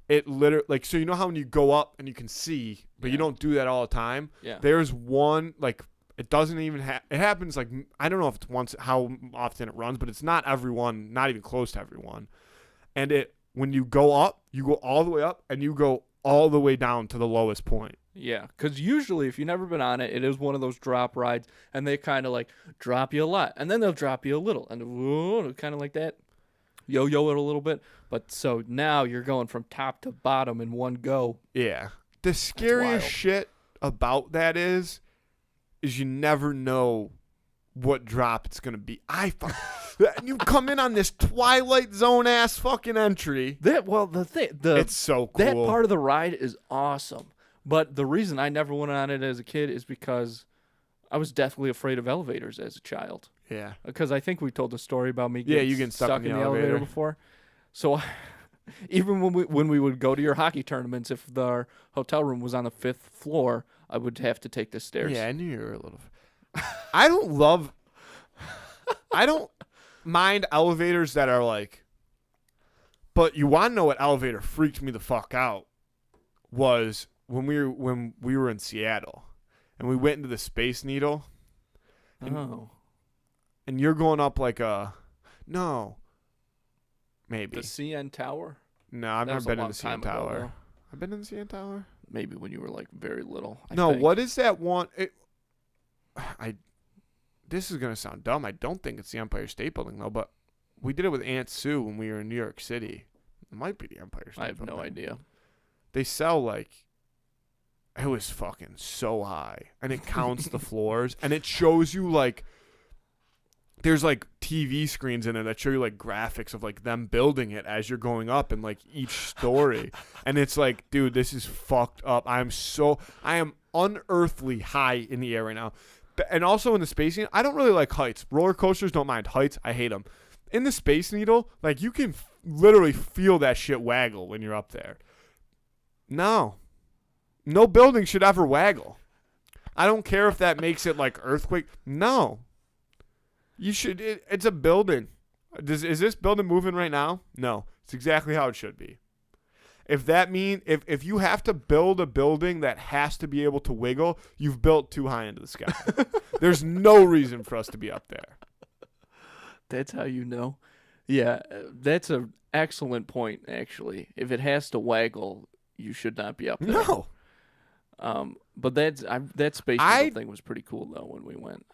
it literally, like, so you know how when you go up and you can see, but you Yeah. don't do that all the time? Yeah. There's one, like, it doesn't even it happens, like, I don't know if it's once, how often it runs, but it's not everyone, not even close to everyone. And when you go up, you go all the way up, and you go all the way down to the lowest point. Yeah, because usually if you've never been on it, it is one of those drop rides, and they kind of like drop you a lot, and then they'll drop you a little, and kind of like that, yo-yo it a little bit. But so now you're going from top to bottom in one go. Yeah. The scariest wild. shit about that is you never know what drop it's going to be. You come in on this Twilight Zone ass fucking entry. It's so cool. that part of the ride is awesome. But the reason I never went on it as a kid is because I was deathly afraid of elevators as a child. Yeah. because I think we told the story about me Yeah, getting, you getting stuck in the elevator elevator. before. So even when we would go to your hockey tournaments, if our hotel room was on the 5th floor, I would have to take the stairs. Yeah, I knew you were a little. I don't mind elevators that are like. But you want to know what elevator freaked me the fuck out was when we were in Seattle, and we went into the Space Needle, Oh, and you're going up like maybe the CN Tower. no, I've That never was a been in long the CN time ago, Tower. though. I've been in the CN Tower. Maybe when you were like very little. I No, think. what is that one? This is gonna sound dumb. I don't think it's the Empire State Building though, but we did it with Aunt Sue when we were in New York City. It might be the Empire State I have Building. no idea. They sell like it was fucking so high, and it counts the floors, and it shows you like there's like TV screens in it that show you like graphics of like them building it as you're going up in like each story, and it's like, dude, this is fucked up. I am unearthly high in the air right now, and also in the Space Needle, I don't really like heights. Roller coasters, don't mind heights. I hate them. In the Space Needle, like you can literally feel that shit waggle when you're up there. No building should ever waggle. I don't care if that makes it like earthquake. No. You should. It's a building. Is this building moving right now? No. It's exactly how it should be. If you have to build a building that has to be able to wiggle, you've built too high into the sky. There's no reason for us to be up there. That's how you know. Yeah, that's an excellent point, actually. If it has to waggle, you should not be up there. No. But that Space Needle thing was pretty cool, though, when we went.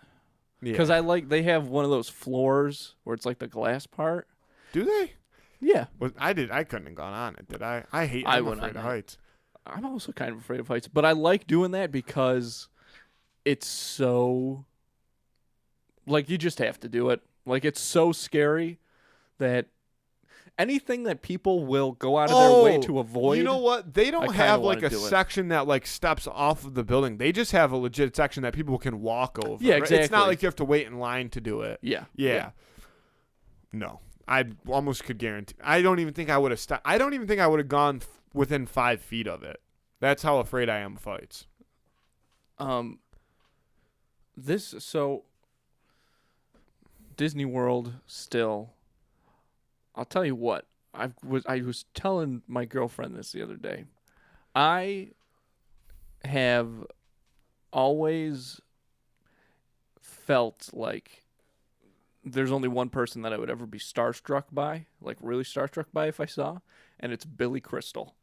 Because they have one of those floors where it's like the glass part. Do they? Yeah. I couldn't have gone on it, did I? I'm afraid of heights. I'm also kind of afraid of heights, but I like doing that because it's so, like, you just have to do it. Like, it's so scary that anything that people will go out of their way to avoid. You know what? They don't have like a do it. section that like steps off of the building. They just have a legit section that people can walk over. Yeah, right? exactly. It's not like you have to wait in line to do it. Yeah. No. I almost could guarantee. I don't even think I would have stopped. I don't even think I would have gone within 5 feet of it. That's how afraid I am of heights. Disney World still. I'll tell you what. I was telling my girlfriend this the other day. I have always felt like there's only one person that I would ever be starstruck by, like really starstruck by if I saw, and it's Billy Crystal.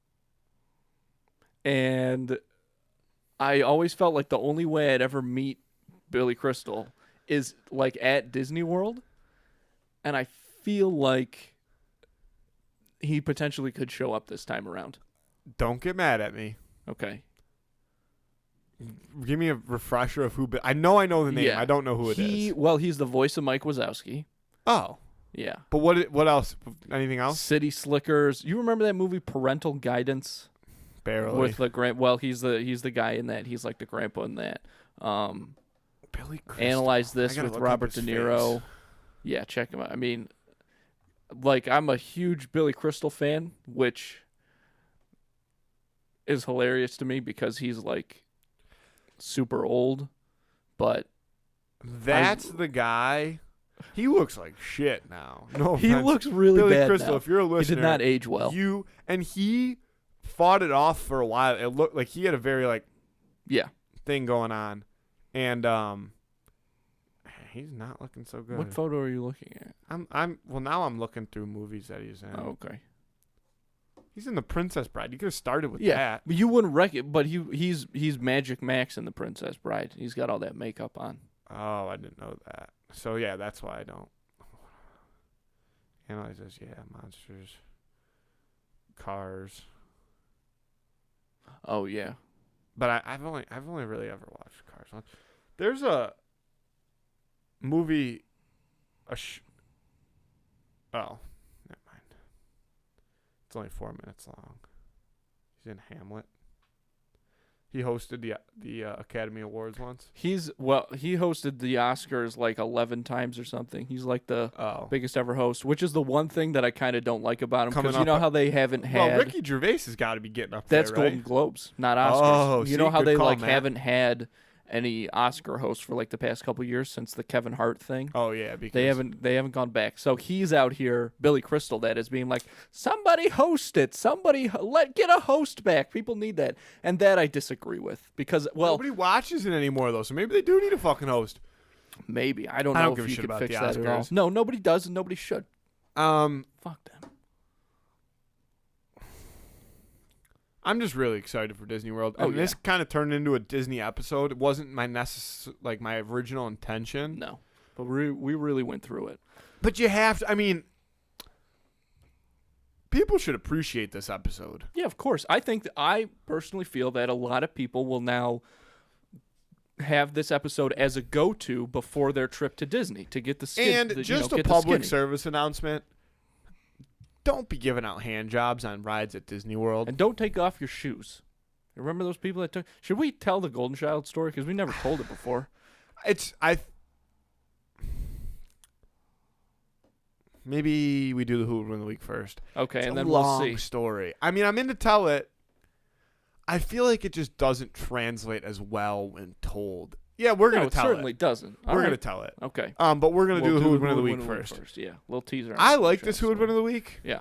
And I always felt like the only way I'd ever meet Billy Crystal is like at Disney World, and I feel like he potentially could show up this time around. Don't get mad at me. Okay. Give me a refresher of who. I know the name. Yeah. I don't know who it is. Well, he's the voice of Mike Wazowski. Oh. Yeah. But what else? Anything else? City Slickers. You remember that movie Parental Guidance? Barely. With the well, he's the guy in that. He's like the grandpa in that. Billy Crystal. Analyze This I gotta with look up Robert his De Niro. face. Yeah, check him out. I mean, like, I'm a huge Billy Crystal fan, which is hilarious to me because he's like super old, but That's the guy. He looks like shit now. No he offense. looks really Billy bad Crystal, now. if you're a listener, He did not age well. He fought it off for a while. It looked like he had a very like Yeah. thing going on, and he's not looking so good. What photo are you looking at? Now I'm looking through movies that he's in. Oh, okay. He's in The Princess Bride. You could have started with Yeah, that. but you wouldn't but he's Magic Max in The Princess Bride. He's got all that makeup on. Oh, I didn't know that. So yeah, that's why I don't. Analyze this. Yeah, monsters, Cars. Oh yeah. But I've only really ever watched Cars once. There's a movie. Oh, never mind. It's only 4 minutes long. He's in Hamlet. He hosted the Academy Awards once. He hosted the Oscars like 11 times or something. He's like the biggest ever host, which is the one thing that I kind of don't like about him, because you know how they haven't had. Well, Ricky Gervais has got to be getting up That's there, right? Golden Globes, not Oscars. Oh, you know how good they call, like Matt. haven't had any Oscar hosts for like the past couple years since the Kevin Hart thing. Oh yeah, because They haven't gone back. So he's out here, Billy Crystal, that is, being like, somebody host it. Somebody get a host back. People need that. And that I disagree with, because, well, nobody watches it anymore though. So maybe they do need a fucking host. maybe. I don't I know don't give a if you shit could about fix the that at all. Oscars. No, nobody does, and nobody should. Fuck them. I'm just really excited for Disney World. Oh, And yeah. this kind of turned into a Disney episode. It wasn't my my original intention. No. But we really went through it. But you have to. I mean, people should appreciate this episode. Yeah, of course. I personally feel that a lot of people will now have this episode as a go-to before their trip to Disney to get the skin. And just a public service announcement. Don't be giving out hand jobs on rides at Disney World. And don't take off your shoes. Remember those people that took... Should we tell the Golden Child story? Because we never told it before. Maybe we do the Who Would Win the Week first. Okay, It's and a then we'll long see. story. I mean, I'm in to tell it. I feel like it just doesn't translate as well when told. Yeah, we're No, gonna it tell certainly it. doesn't. All We're right. gonna tell it. Okay. But we're gonna We'll do the Who Would the Win the Who Week first. Yeah, little teaser. on I the like Golden this Who Would Child Win of the Week. Yeah.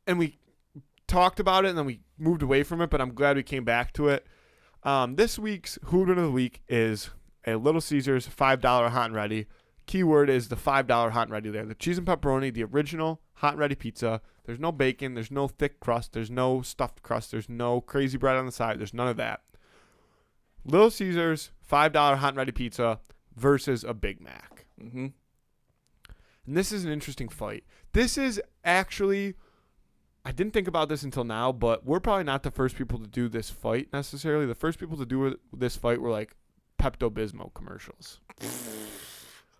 And we talked about it, and then we moved away from it. But I'm glad we came back to it. This week's Who Would Win of the Week is a Little Caesars $5 hot and ready. Keyword is the $5 hot and ready there. The cheese and pepperoni, the original hot and ready pizza. There's no bacon. There's no thick crust. There's no stuffed crust. There's no crazy bread on the side. There's none of that. Little Caesars $5 hot and ready pizza versus a Big Mac. Mm-hmm. And this is an interesting fight. This is actually, I didn't think about this until now, but we're probably not the first people to do this fight necessarily. The first people to do this fight were like Pepto-Bismol commercials,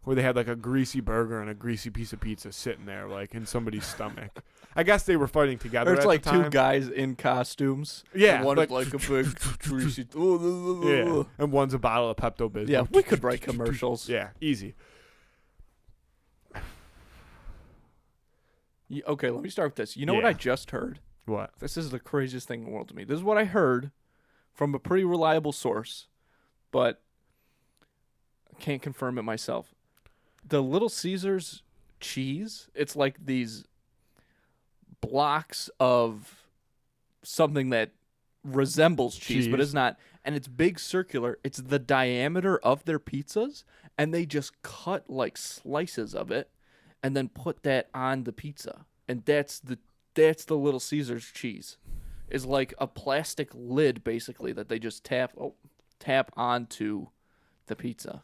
where they had like a greasy burger and a greasy piece of pizza sitting there like in somebody's stomach. I guess they were fighting together. Or it's at like the two time. guys in costumes. Yeah, And one like- is like a big greasy. Yeah, and one's a bottle of Pepto-Bismol. Yeah, we could write commercials. Yeah, easy. Okay, let me start with this. You know what Yeah. I just heard? What? This is the craziest thing in the world to me. This is what I heard from a pretty reliable source, but I can't confirm it myself. The Little Caesars cheese, it's like these blocks of something that resembles cheese, but Cheese. is not. And it's big circular. It's the diameter of their pizzas, and they just cut like slices of it and then put that on the pizza. And that's the Little Caesars cheese. Is like a plastic lid basically that they just tap onto the pizza.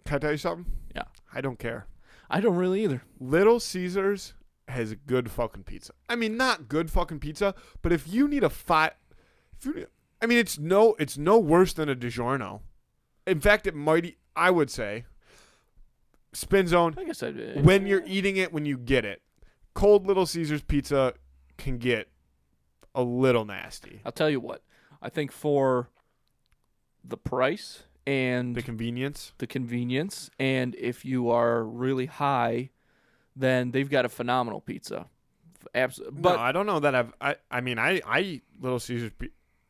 Can I tell you something? Yeah. I don't care. I don't really either. Little Caesars has good fucking pizza. I mean, not good fucking pizza, but if you need it's no worse than a DiGiorno. In fact, it might. I would say, Spin Zone. Like I said, When you're eating it, when you get it, cold Little Caesars pizza can get a little nasty. I'll tell you what. I think for the price and The convenience. the convenience, and if you are really high, then they've got a phenomenal pizza. Absolutely. But No, I don't know that I eat Little Caesars.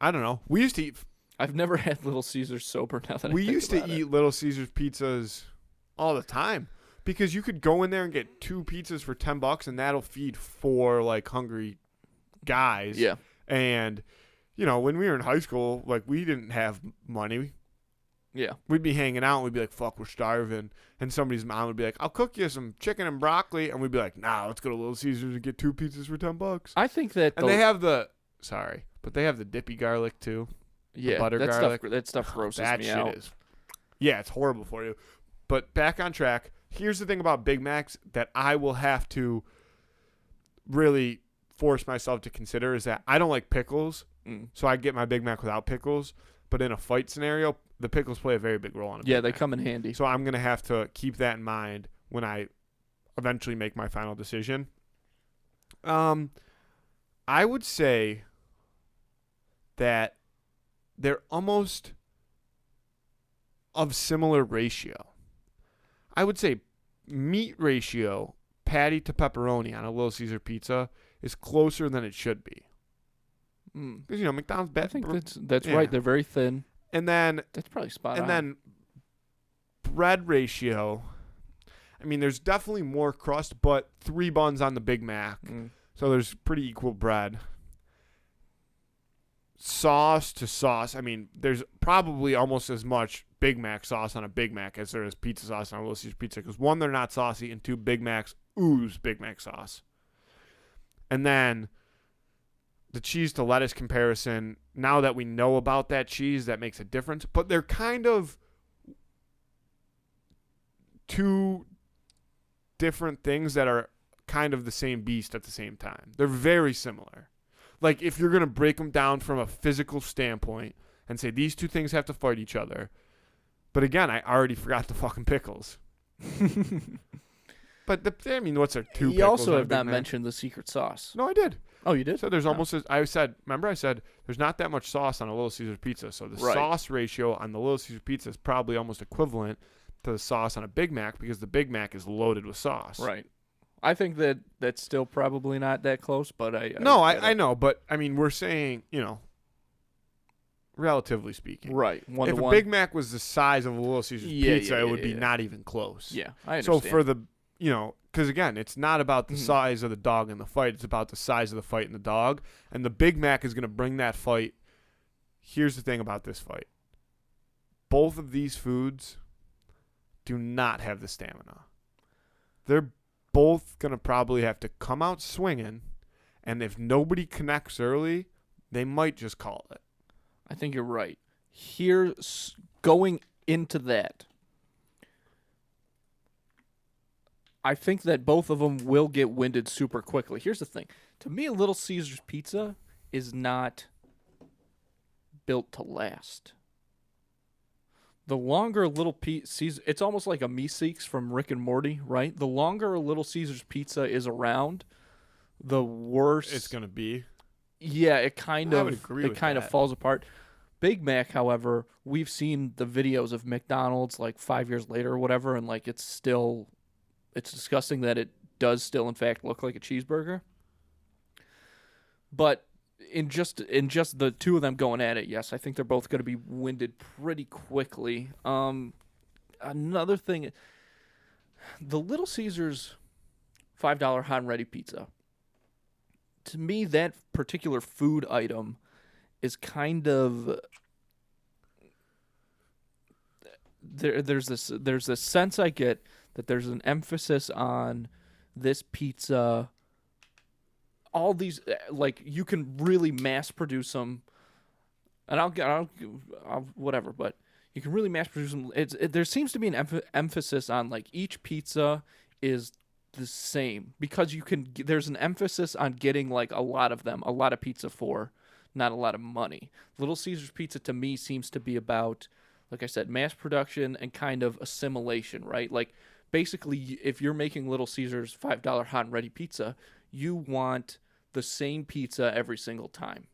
I don't know. We used to eat. I've never had Little Caesars sober now that I We think used to about it. eat Little Caesars pizzas all the time because you could go in there and get 2 pizzas for $10, and that'll feed 4 like hungry guys. Yeah. And when we were in high school, like we didn't have money. Yeah. We'd be hanging out and we'd be like, "Fuck, we're starving." And somebody's mom would be like, "I'll cook you some chicken and broccoli," and we'd be like, "Nah, let's go to Little Caesars and get 2 pizzas for $10." I think that And they have the dippy garlic too. butter that garlic. stuff that stuff grosses That me shit out. is. Yeah, it's horrible for you. But back on track. Here's the thing about Big Macs that I will have to really force myself to consider is that I don't like pickles, so I get my Big Mac without pickles. But in a fight scenario, the pickles play a very big role in it. Yeah, they come in handy. So I'm gonna have to keep that in mind when I eventually make my final decision. I would say that they're almost of similar ratio. I would say meat ratio, patty to pepperoni on a Little Caesar pizza is closer than it should be. Because, McDonald's... I think that's right. They're very thin. And then... That's probably spot on. And then bread ratio... I mean, there's definitely more crust, but 3 buns on the Big Mac. So there's pretty equal bread. Sauce to sauce. I mean, there's probably almost as much Big Mac sauce on a Big Mac as there is pizza sauce on a Little Caesar pizza. Because 1, they're not saucy, and 2, Big Macs ooze Big Mac sauce. And then the cheese to lettuce comparison, now that we know about that cheese, that makes a difference. But they're kind of 2 different things that are kind of the same beast at the same time. They're very similar. Like, if you're going to break them down from a physical standpoint and say these 2 things have to fight each other. But again, I already forgot the fucking pickles. But, what's there, 2 pickles? You also have not mentioned the secret sauce. No, I did. Oh, you did? So there's almost, I said there's not that much sauce on a Little Caesar pizza. So the sauce ratio on the Little Caesar pizza is probably almost equivalent to the sauce on a Big Mac because the Big Mac is loaded with sauce. Right. I think that's still probably not that close, but I know, but I mean, we're saying, relatively speaking. Right. If a Big Mac was the size of a Little Caesar's pizza, it would be not even close. Yeah, I understand. So for the, because again, it's not about the size of the dog in the fight. It's about the size of the fight in the dog. And the Big Mac is going to bring that fight. Here's the thing about this fight. Both of these foods do not have the stamina. They're both going to probably have to come out swinging, and if nobody connects early, they might just call it. I think you're right. Here's going into that. I think that both of them will get winded super quickly. Here's the thing. To me, a Little Caesar's pizza is not built to last. The longer a Little Caesar, it's almost like a Meeseeks from Rick and Morty, right? The longer a Little Caesar's pizza is around, the worse it's gonna be. Yeah, it kind of falls apart. Big Mac, however, we've seen the videos of McDonald's like 5 years later or whatever, and like it's disgusting that it does still in fact look like a cheeseburger. But in just the 2 of them going at it, yes, I think they're both going to be winded pretty quickly. Another thing, the Little Caesars $5 hot and ready pizza. To me, that particular food item is kind of there's this sense I get that there's an emphasis on this pizza. All these, like, you can really mass produce them, and I'll whatever, but you can really mass produce them. There seems to be an emphasis on, like, each pizza is the same because there's an emphasis on getting, like, a lot of them, a lot of pizza for not a lot of money. Little Caesar's pizza to me seems to be about, like I said, mass production and kind of assimilation, right? Like, basically, if you're making Little Caesar's $5 hot and ready pizza, you want the same pizza every single time.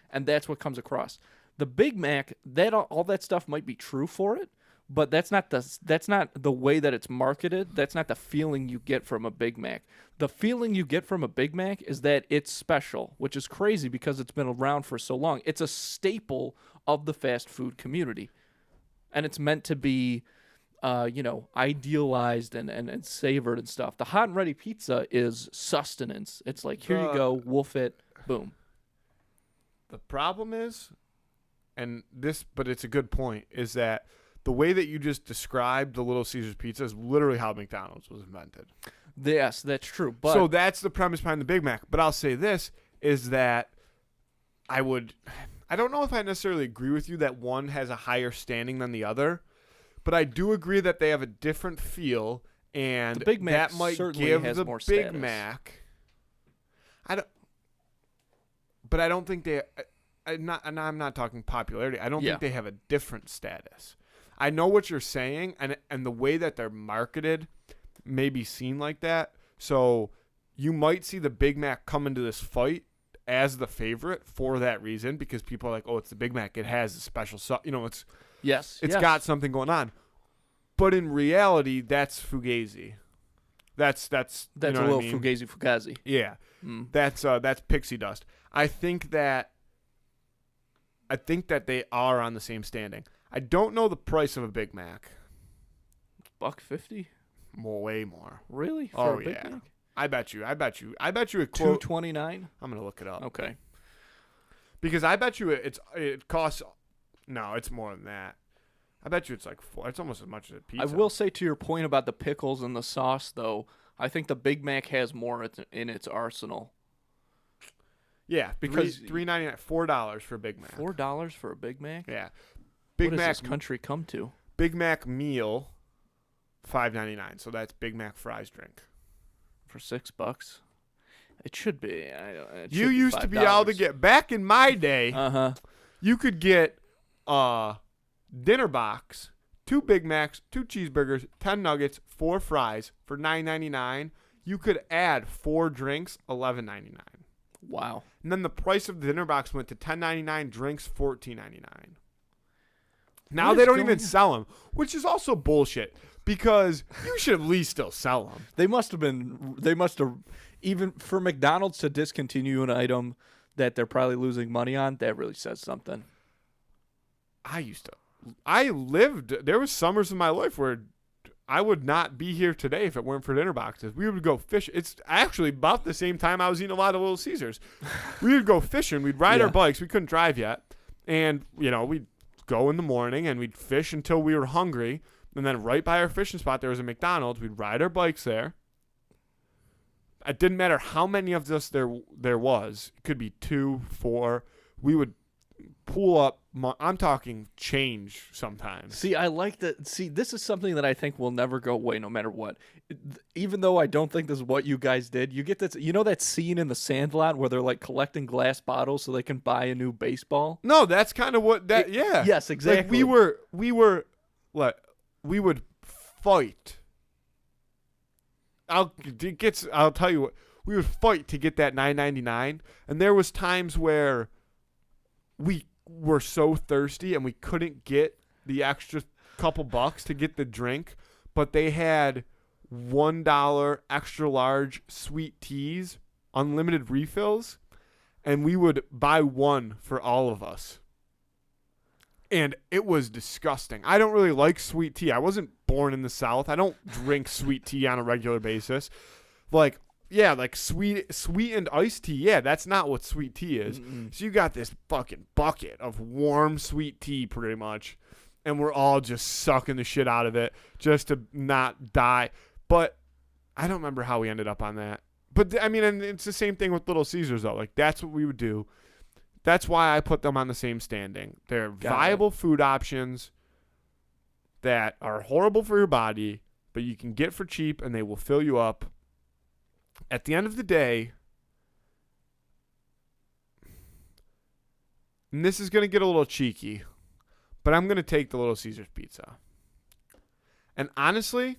And that's what comes across. The Big Mac, all that stuff might be true for it, but that's not the way that it's marketed. That's not the feeling you get from a Big Mac. The feeling you get from a Big Mac is that it's special, which is crazy because it's been around for so long. It's a staple of the fast food community. And it's meant to be idealized and savored and stuff. The hot and ready pizza is sustenance. It's like, here you go, wolf it, boom. The problem is, but it's a good point, is that the way that you just described the Little Caesar's pizza is literally how McDonald's was invented. Yes, that's true. But so that's the premise behind the Big Mac. But I'll say this, is that I don't know if I necessarily agree with you that one has a higher standing than the other. But I do agree that they have a different feel, and the Big Mac that might give the more Big status. Mac. I don't think they. I'm not talking popularity. I don't think they have a different status. I know what you're saying, and the way that they're marketed may be seen like that. So you might see the Big Mac come into this fight as the favorite for that reason, because people are like, oh, it's the Big Mac. It has a special sauce. You know, it's Yes. got something going on. But in reality, that's Fugazi. That's That's you know a little what I mean? fugazi. Yeah. Mm. That's pixie dust. I think that they are on the same standing. I don't know the price of a Big Mac. $1.50? Way more. Really? For Oh a Big yeah. Mac? I bet you it $2.29? I'm gonna look it up. Okay. Because I bet you it costs. No, it's more than that. I bet you it's like it's almost as much as a pizza. I will say to your point about the pickles and the sauce, though, I think the Big Mac has more in its arsenal. Yeah, Because $3.99, $4 for a Big Mac. $4 for a Big Mac? Yeah, What does this country come to? Big Mac meal, $5.99. So that's Big Mac fries drink. For $6? It should be. It You should used to be $5. able to get back in my day. Uh-huh. You could get dinner box, 2 Big Macs, 2 cheeseburgers, 10 nuggets, 4 fries for $9.99. You could add 4 drinks, $11.99. Wow. And then the price of the dinner box went to $10.99, drinks $14.99. Now What they is don't going even on? sell them, which is also bullshit because you should at least still sell them. They must have even for McDonald's to discontinue an item that they're probably losing money on, that really says something. There was summers in my life where I would not be here today if it weren't for dinner boxes. We would go fish. It's actually about the same time I was eating a lot of Little Caesars. We would go fishing. We'd ride our bikes. We couldn't drive yet. And, we'd go in the morning and we'd fish until we were hungry. And then right by our fishing spot, there was a McDonald's. We'd ride our bikes there. It didn't matter how many of us there was. It could be 2, 4. We would pull up. I'm talking change sometimes. See, I like that. See, this is something that I think will never go away no matter what. Even though I don't think this is what you guys did, you get this. You know that scene in The Sandlot where they're like collecting glass bottles so they can buy a new baseball? No, that's kind of what that. Yeah. Yes, exactly. Like we would fight. I'll tell you what. We would fight to get that $9.99, and there was times where we were so thirsty and we couldn't get the extra couple bucks to get the drink, but they had $1 extra large sweet teas, unlimited refills, and we would buy one for all of us. And it was disgusting. I don't really like sweet tea. I wasn't born in the South. I don't drink sweet tea on a regular basis. Like sweetened iced tea. Yeah, that's not what sweet tea is. Mm-mm. So you got this fucking bucket of warm sweet tea pretty much, and we're all just sucking the shit out of it just to not die. But I don't remember how we ended up on that. But, I mean, and it's the same thing with Little Caesars, though. Like, that's what we would do. That's why I put them on the same standing. They're viable food options that are horrible for your body, but you can get for cheap, and they will fill you up. At the end of the day, and this is going to get a little cheeky, but I'm going to take the Little Caesars pizza. And honestly,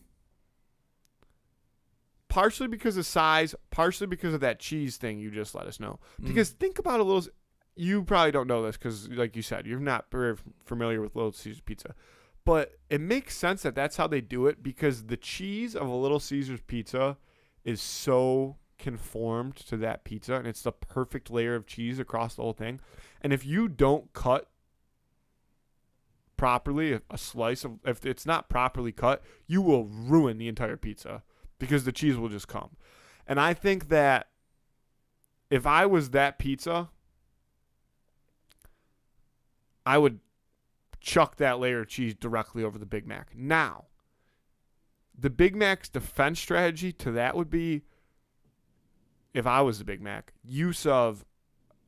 partially because of size, partially because of that cheese thing you just let us know. Because think about a Little... You probably don't know this because, like you said, you're not very familiar with Little Caesars pizza. But it makes sense that that's how they do it because the cheese of a Little Caesars pizza is so conformed to that pizza, and it's the perfect layer of cheese across the whole thing. And if you don't cut properly a slice of, if it's not properly cut, you will ruin the entire pizza because the cheese will just come. And I think that if I was that pizza, I would chuck that layer of cheese directly over the Big Mac. Now, the Big Mac's defense strategy to that would be, if I was the Big Mac, use of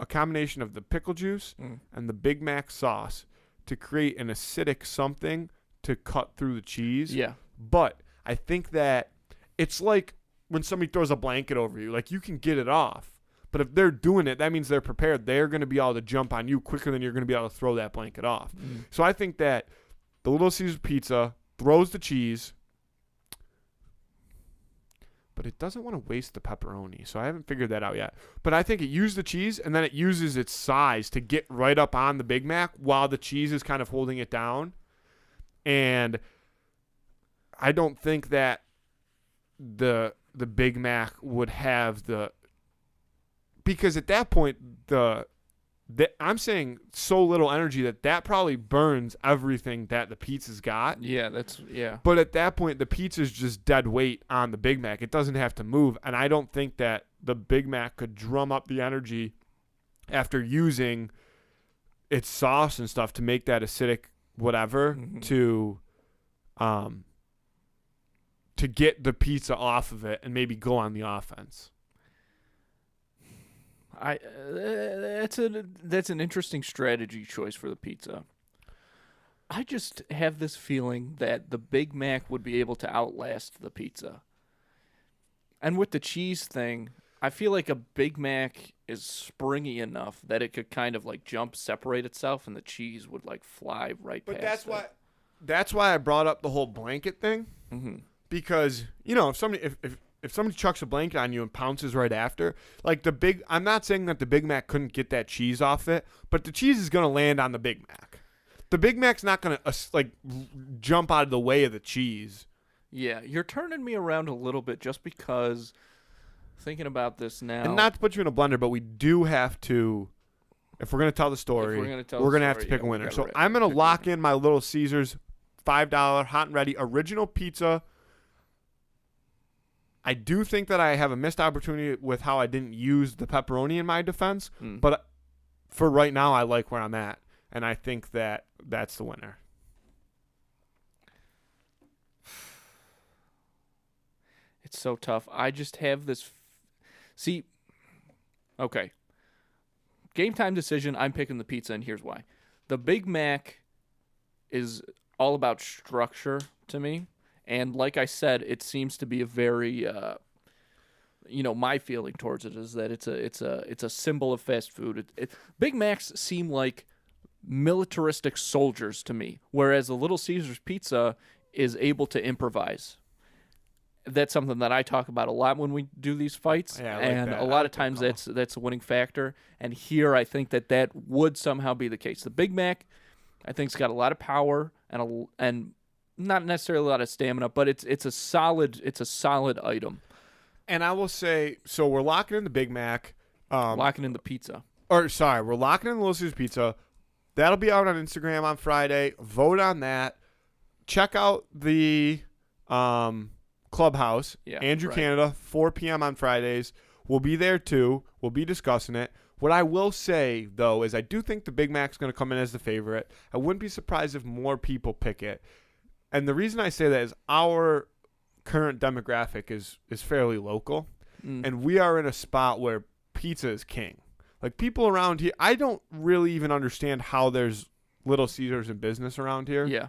a combination of the pickle juice and the Big Mac sauce to create an acidic something to cut through the cheese. Yeah. But I think that it's like when somebody throws a blanket over you. Like, you can get it off. But if they're doing it, that means they're prepared. They're going to be able to jump on you quicker than you're going to be able to throw that blanket off. So I think that the Little Caesars pizza throws the cheese, but it doesn't want to waste the pepperoni. So I haven't figured that out yet. But I think it used the cheese, and then it uses its size to get right up on the Big Mac while the cheese is kind of holding it down. And I don't think that the Big Mac would have because at that point I'm saying so little energy that probably burns everything that the pizza's got. Yeah, But at that point, the pizza's just dead weight on the Big Mac. It doesn't have to move, and I don't think that the Big Mac could drum up the energy after using its sauce and stuff to make that acidic whatever to get the pizza off of it and maybe go on the offense. That's an interesting strategy choice for the pizza. I just have this feeling that the Big Mac would be able to outlast the pizza. And with the cheese thing, I feel like a Big Mac is springy enough that it could kind of like jump, separate itself, and the cheese would like fly right past it. That's why I brought up the whole blanket thing. Mm-hmm. Because, if somebody chucks a blanket on you and pounces right after, like I'm not saying that the Big Mac couldn't get that cheese off it, but the cheese is going to land on the Big Mac. The Big Mac's not going to jump out of the way of the cheese. Yeah, you're turning me around a little bit just because thinking about this now. And not to put you in a blender, but we do have to, if we're going to tell the story, we're going to have to pick a winner. So I'm going to lock in my Little Caesars $5 hot and ready original pizza. I do think that I have a missed opportunity with how I didn't use the pepperoni in my defense, but for right now, I like where I'm at, and I think that that's the winner. It's so tough. I just have this. See, okay. Game time decision. I'm picking the pizza, and here's why. The Big Mac is all about structure to me. And like I said, it seems to be a very, my feeling towards it is that it's a symbol of fast food. Big Macs seem like militaristic soldiers to me, whereas the Little Caesars pizza is able to improvise. That's something that I talk about a lot when we do these fights, a lot of times that's a winning factor. And here, I think that would somehow be the case. The Big Mac, I think, has got a lot of power and not necessarily a lot of stamina, but it's a solid item. And I will say, so we're locking in the Big Mac, locking in the pizza. We're locking in the Little Caesars pizza. That'll be out on Instagram on Friday. Vote on that. Check out the Clubhouse, Andrew Canada, 4 p.m. on Fridays. We'll be there too. We'll be discussing it. What I will say, though, is I do think the Big Mac's going to come in as the favorite. I wouldn't be surprised if more people pick it. And the reason I say that is our current demographic is fairly local, and we are in a spot where pizza is king. Like, people around here, I don't really even understand how there's Little Caesars in business around here. Yeah.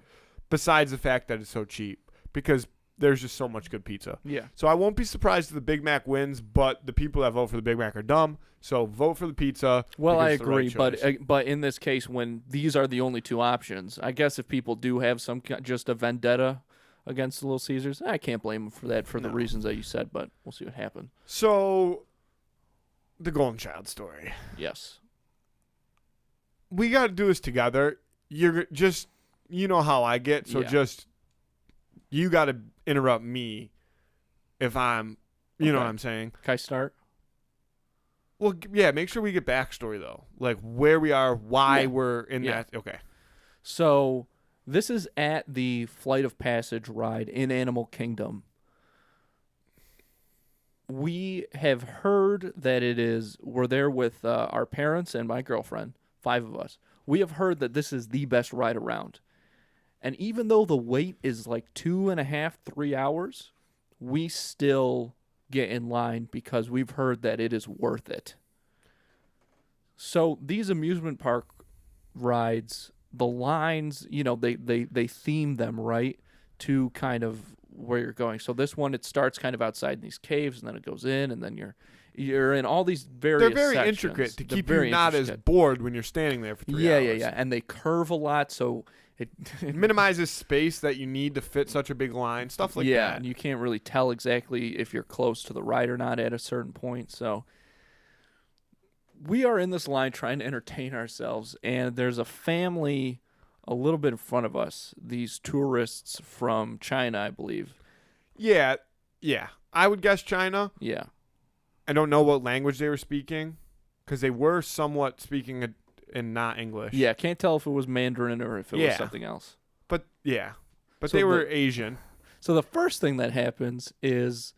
Besides the fact that it's so cheap, because there's just so much good pizza. Yeah. So I won't be surprised if the Big Mac wins, but the people that vote for the Big Mac are dumb. So vote for the pizza. Well, I agree, but in this case, when these are the only two options, I guess if people do have just a vendetta against the Little Caesars, I can't blame them for that the reasons that you said, but we'll see what happens. So, the Golden Child story. Yes. We got to do this together. You're just, you know how I get, so you got to interrupt me if I'm, you know what I'm saying. Can I start? Well, yeah, make sure we get backstory, though. Like, where we are, why we're in that. Okay. So, this is at the Flight of Passage ride in Animal Kingdom. We have heard that we're there with our parents and my girlfriend, 5 of us. We have heard that this is the best ride around. And even though the wait is like 2.5, 3 hours, we still get in line because we've heard that it is worth it. So these amusement park rides, the lines, they theme them right to kind of where you're going. So this one, it starts kind of outside in these caves, and then it goes in, and then you're in all these various They're very sections. intricate to keep you not as bored when you're standing there for 3 hours. Yeah. And they curve a lot, so It minimizes space that you need to fit such a big line, stuff like yeah, that. and you can't really tell exactly if you're close to the ride or not at a certain point. So we are in this line trying to entertain ourselves, and there's a family a little bit in front of us. These tourists from China, I believe. Yeah. I would guess China. Yeah. I don't know what language they were speaking because they were somewhat speaking in not English. Yeah, can't tell if it was Mandarin or if it was Yeah. something else. But yeah. But So they were Asian. So the first thing that happens is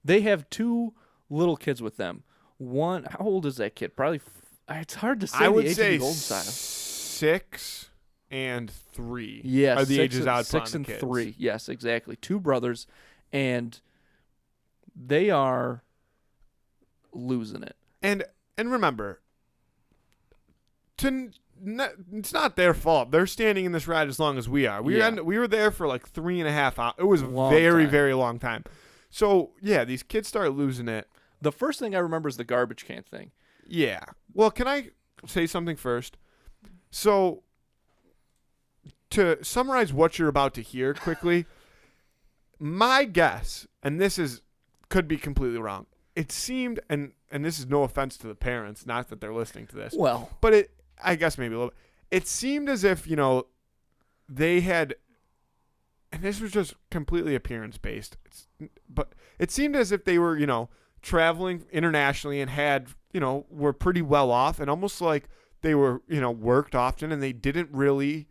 they have two little kids with them. One, how old is that kid? Probably, it's hard to say I the would age say of the golden style. 6 and 3 Yes, are the 6 ages and, I would put 6 on and the kids. 3. Yes, exactly. Two brothers, and they are losing it. And remember, it's not their fault. They're standing in this ride as long as we are. We were there for like 3.5 hours. It was a very, very long time. So yeah, these kids start losing it. The first thing I remember is the garbage can thing. Yeah. Well, can I say something first? So to summarize what you're about to hear quickly, my guess, and could be completely wrong. It seemed, and this is no offense to the parents, not that they're listening to this. Well, but I guess maybe a little bit. It seemed as if, they had, and this was just completely appearance based, but it seemed as if they were, traveling internationally and had, were pretty well off, and almost like they were, worked often, and they didn't really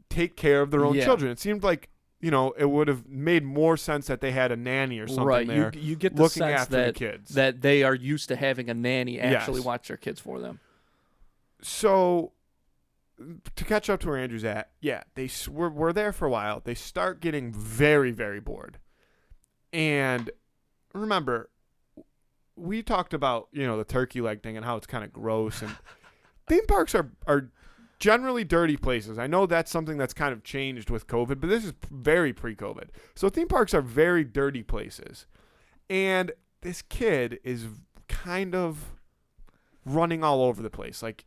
take care of their own children. It seemed like, it would have made more sense that they had a nanny or something there. You get the looking sense after the kids. that they are used to having a nanny actually Yes. watch their kids for them. So, to catch up to where Andrew's at, yeah, they were there for a while. They start getting very, very bored. And remember, we talked about, the turkey leg thing and how it's kind of gross. And theme parks are generally dirty places. I know that's something that's kind of changed with COVID, but this is very pre-COVID. So theme parks are very dirty places. And this kid is kind of running all over the place, like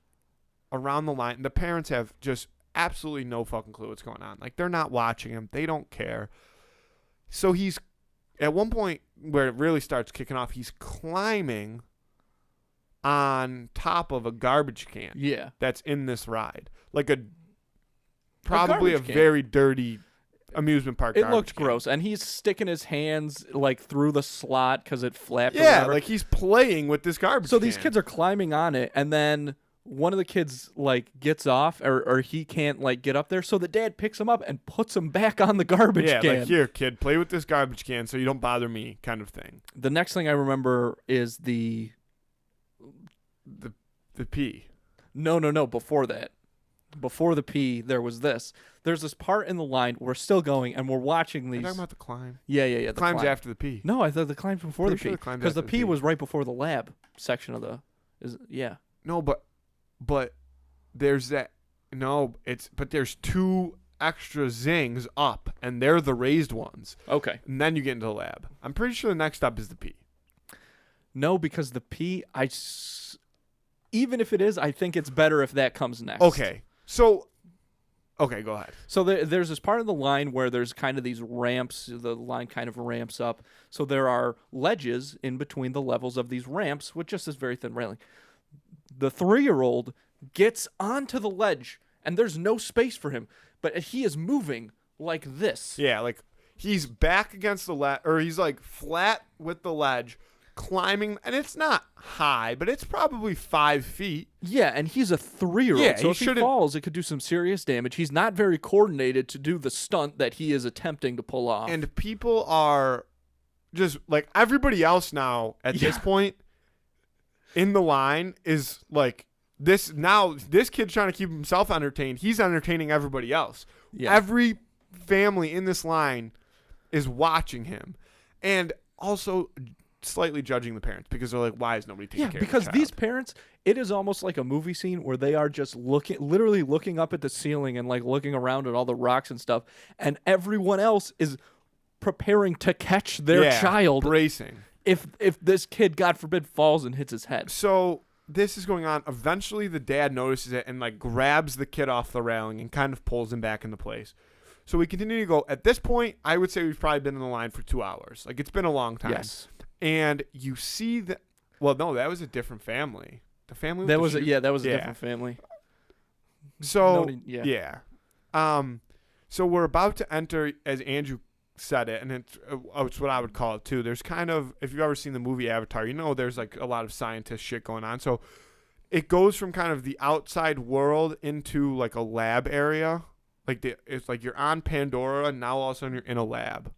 around the line. The parents have just absolutely no fucking clue what's going on. Like, they're not watching him. They don't care. So he's, at one point where it really starts kicking off, he's climbing on top of a garbage can. Yeah. That's in this ride. Like probably a garbage can. very dirty amusement park. It looked can. gross, and he's sticking his hands like through the slot because it flapped. or Yeah, whatever. like he's playing with this garbage So can. these kids are climbing on it, and then one of the kids like gets off, or he can't like get up there. So the dad picks him up and puts him back on the garbage Yeah, can. like, here, kid, play with this garbage can so you don't bother me, kind of thing. The next thing I remember is the pee. No. Before that, before the pee, there was this. There's this part in the line. We're still going, and we're watching You're these. talking about the climb. Yeah. The Climb's climb. after the pee. No, I thought the climb's before Pretty the sure pee the climb's because the after the pee pee. was right before the lab section of the. No, but there's that. No, but there's 2 extra zings up, and they're the raised ones. Okay. And then you get into the lab. I'm pretty sure the next stop is the pee. No, because the pee, even if it is, I think it's better if that comes next. Okay. So, okay, go ahead. So there's this part of the line where there's kind of these ramps. The line kind of ramps up. So there are ledges in between the levels of these ramps with just this very thin railing. The 3-year-old gets onto the ledge, and there's no space for him, but he is moving like this. Yeah, like he's back against the ledge, or he's like flat with the ledge, climbing, and it's not high, but it's probably 5 feet. Yeah, and he's a 3-year-old, Yeah, so if he shouldn't- falls, it could do some serious damage. He's not very coordinated to do the stunt that he is attempting to pull off. And people are just like, everybody else now at this point in the line is like, this kid's trying to keep himself entertained. He's entertaining everybody else. Yeah. Every family in this line is watching him, and also slightly judging the parents because they're like, why is nobody taking care of because the these child? parents, it is almost like a movie scene where they are just literally looking up at the ceiling and like looking around at all the rocks and stuff, and everyone else is preparing to catch their child bracing. if this kid, God forbid, falls and hits his head. So this is going on. Eventually, the dad notices it and like grabs the kid off the railing and kind of pulls him back into place. So we continue to go. At this point, I would say we've probably been in the line for 2 hours. Like, it's been a long time. Yes. And you see that. Well, no, that was a different family. The family with That the was shoe- that was a different family. So Yeah. yeah. So we're about to enter, as Andrew said it, and it's what I would call it too. There's kind of, if you've ever seen the movie Avatar, you know there's like a lot of scientist shit going on. So it goes from kind of the outside world into like a lab area. Like it's like you're on Pandora, and now all of a sudden you're in a lab.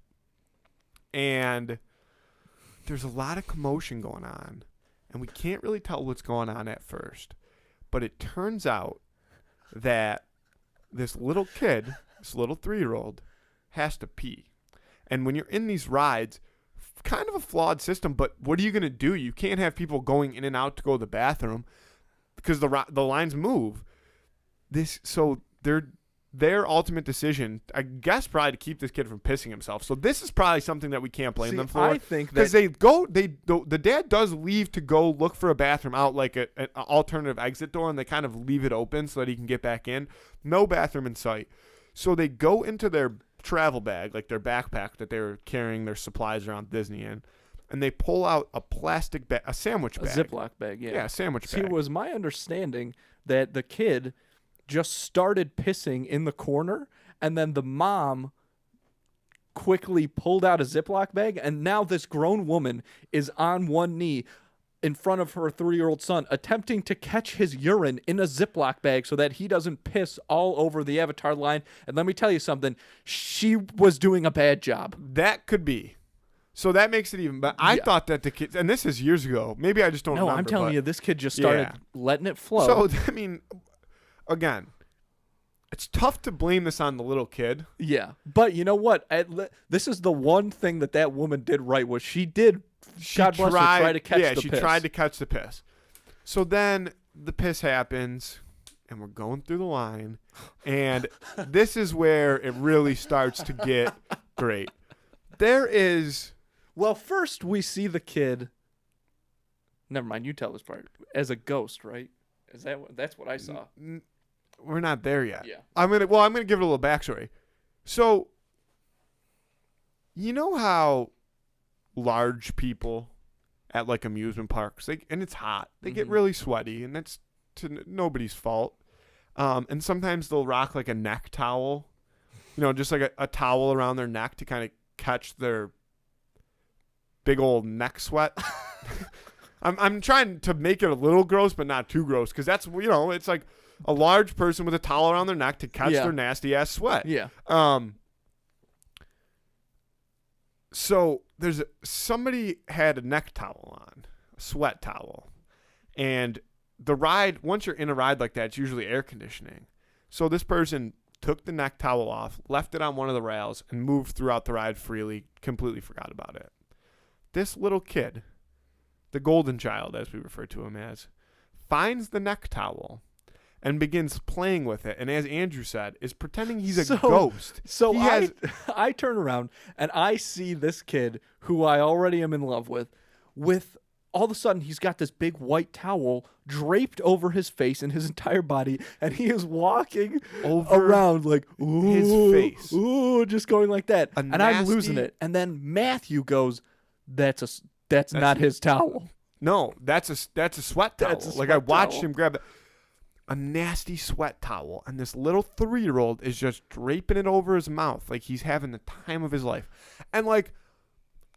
And there's a lot of commotion going on, and we can't really tell what's going on at first. But it turns out that this little kid, this little 3-year-old, has to pee. And when you're in these rides, kind of a flawed system, but what are you going to do? You can't have people going in and out to go to the bathroom because the lines move. So their ultimate decision, I guess, probably to keep this kid from pissing himself. So this is probably something that we can't blame them for. I think because that the dad does leave to go look for a bathroom out like an alternative exit door, and they kind of leave it open so that he can get back in. No bathroom in sight. So they go into their travel bag, like their backpack that they were carrying their supplies around Disney in, and they pull out a plastic bag, a sandwich bag. a Ziploc bag. Yeah. Yeah, a sandwich See, bag. it was my understanding that the kid just started pissing in the corner, and then the mom quickly pulled out a Ziploc bag, and now this grown woman is on one knee in front of her 3-year-old son, attempting to catch his urine in a Ziploc bag so that he doesn't piss all over the Avatar line. And let me tell you something, she was doing a bad job. That could be. So that makes it even. But I thought that the kids, and this is years ago. Maybe I just don't remember. No, I'm telling but- you, this kid just started letting it flow. So I mean, again, it's tough to blame this on the little kid. Yeah, but you know what? This is the one thing that woman did right, was she did. God bless her, try to catch the piss. she tried to catch the piss. So then the piss happens, and we're going through the line, and this is where it really starts to get great. There is. Well, first we see the kid. Never mind, you tell this part. As a ghost, right? That's what I saw. We're not there yet. Yeah. I'm gonna give it a little backstory. So, you know how large people at like amusement parks, and it's hot, they get really sweaty, and that's nobody's fault. And sometimes they'll rock like a neck towel, just like a towel around their neck to kind of catch their big old neck sweat. I'm trying to make it a little gross, but not too gross, because that's it's like a large person with a towel around their neck to catch their nasty ass sweat. Yeah. So somebody had a neck towel on, a sweat towel, and the ride, once you're in a ride like that, it's usually air conditioning. So this person took the neck towel off, left it on one of the rails, and moved throughout the ride freely, completely forgot about it. This little kid, the golden child, as we refer to him as, finds the neck towel and begins playing with it, and as Andrew said, is pretending he's a ghost. So I turn around and I see this kid who I already am in love with all of a sudden he's got this big white towel draped over his face and his entire body, and he is walking around like his face, just going like that, and I'm losing nasty- it. And then Matthew goes, "That's not his towel." No, that's a sweat towel. That's a like I sweat watched towel. him grab a nasty sweat towel, and this little 3-year-old is just draping it over his mouth like he's having the time of his life. And like,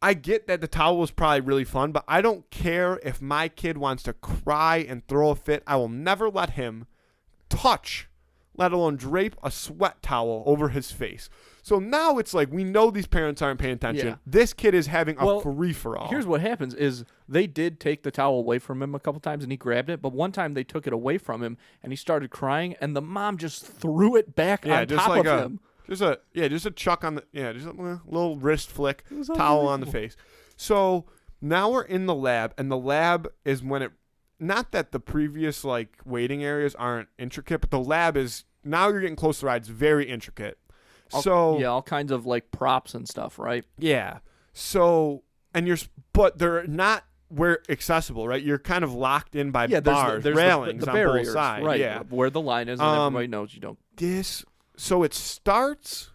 I get that the towel was probably really fun, but I don't care if my kid wants to cry and throw a fit. I will never let him touch, let alone drape a sweat towel over his face. So now it's like, we know these parents aren't paying attention. Yeah. This kid is having a free-for-all. Here's what happens is they did take the towel away from him a couple times, and he grabbed it. But one time they took it away from him, and he started crying, and the mom just threw it back on just top like of him. Just a chuck on just a little wrist flick, towel on the face. So now we're in the lab, and the lab is not that the previous like waiting areas aren't intricate, but the lab is, now you're getting close to the ride. It's very intricate. All kinds of like props and stuff, right? Yeah. So, but they're not where accessible, right? You're kind of locked in by there's bars, there's railings the on barriers, both sides. right? Yeah. Where the line is, and everybody knows you don't. So it starts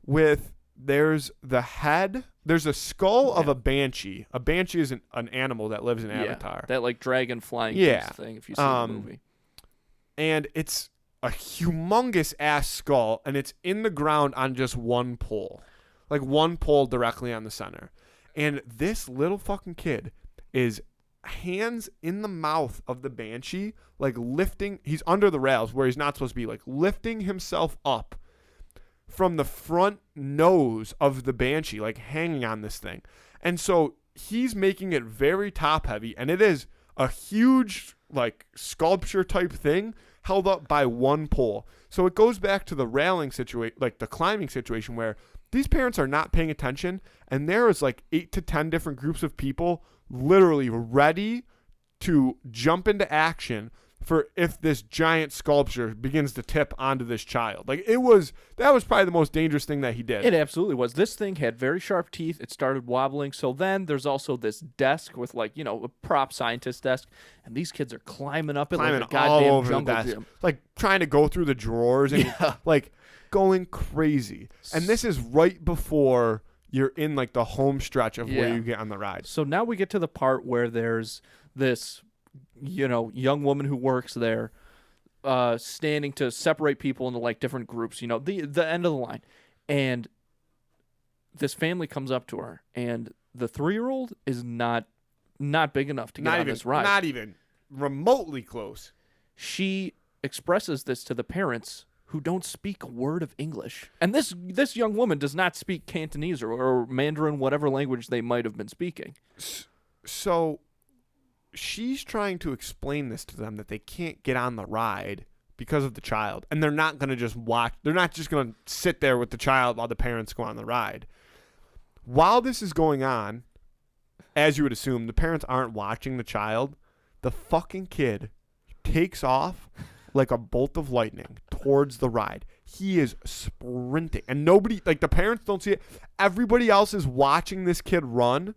with there's the head. There's a skull of a banshee. A banshee is an animal that lives in Avatar. That like dragon flying thing. If you see the movie, and it's a humongous ass skull, and it's in the ground on just one pole, like one pole directly on the center. And this little fucking kid is hands in the mouth of the banshee, like lifting. He's under the rails where he's not supposed to be, like lifting himself up from the front nose of the banshee, like hanging on this thing. And so he's making it very top heavy, and it is a huge like sculpture type thing held up by one pole. So it goes back to the railing situation, like the climbing situation, where these parents are not paying attention, and there is like 8 to 10 different groups of people literally ready to jump into action for if this giant sculpture begins to tip onto this child. Like that was probably the most dangerous thing that he did. It absolutely was. This thing had very sharp teeth. It started wobbling. So then there's also this desk with like, a prop scientist desk, and these kids are climbing up it like a goddamn all over jungle the desk, gym. like trying to go through the drawers and like going crazy. And this is right before you're in like the home stretch of where you get on the ride. So now we get to the part where there's this young woman who works there, standing to separate people into like different groups, the end of the line. And this family comes up to her, and the 3-year-old is not big enough to get on this ride. Not even remotely close. She expresses this to the parents, who don't speak a word of English. And this young woman does not speak Cantonese or Mandarin, whatever language they might have been speaking. So she's trying to explain this to them, that they can't get on the ride because of the child. And they're not going to just watch. They're not just going to sit there with the child while the parents go on the ride. While this is going on, as you would assume, the parents aren't watching the child. The fucking kid takes off like a bolt of lightning towards the ride. He is sprinting. And nobody, like the parents don't see it. Everybody else is watching this kid run,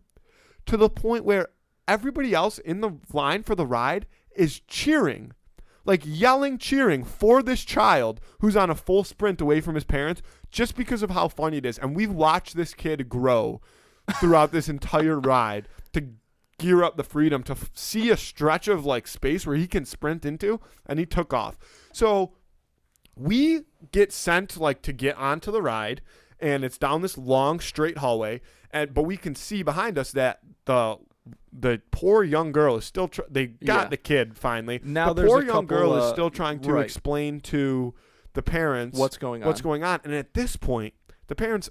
to the point where everybody else in the line for the ride is cheering, like yelling, cheering for this child who's on a full sprint away from his parents, just because of how funny it is. And we've watched this kid grow throughout this entire ride to gear up the freedom to see a stretch of like space where he can sprint into, and he took off. So we get sent like to get onto the ride, and it's down this long straight hallway, but we can see behind us that the poor young girl is still they got the kid finally. Now the there's poor a young couple, girl is still trying to explain to the parents what's going on. And at this point, the parents,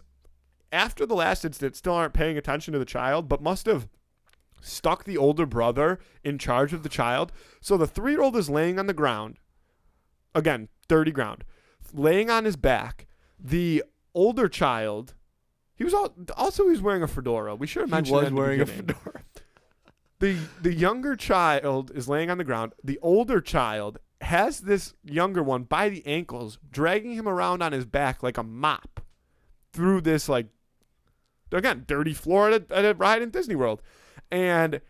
after the last incident, still aren't paying attention to the child, but must have stuck the older brother in charge of the child. So the 3-year-old is laying on the ground, again, dirty ground, laying on his back. The older child, he was wearing a fedora. We should have mentioned that. He was wearing a fedora. The younger child is laying on the ground. The older child has this younger one by the ankles, dragging him around on his back like a mop through this, like, again, dirty floor at a ride in Disney World. And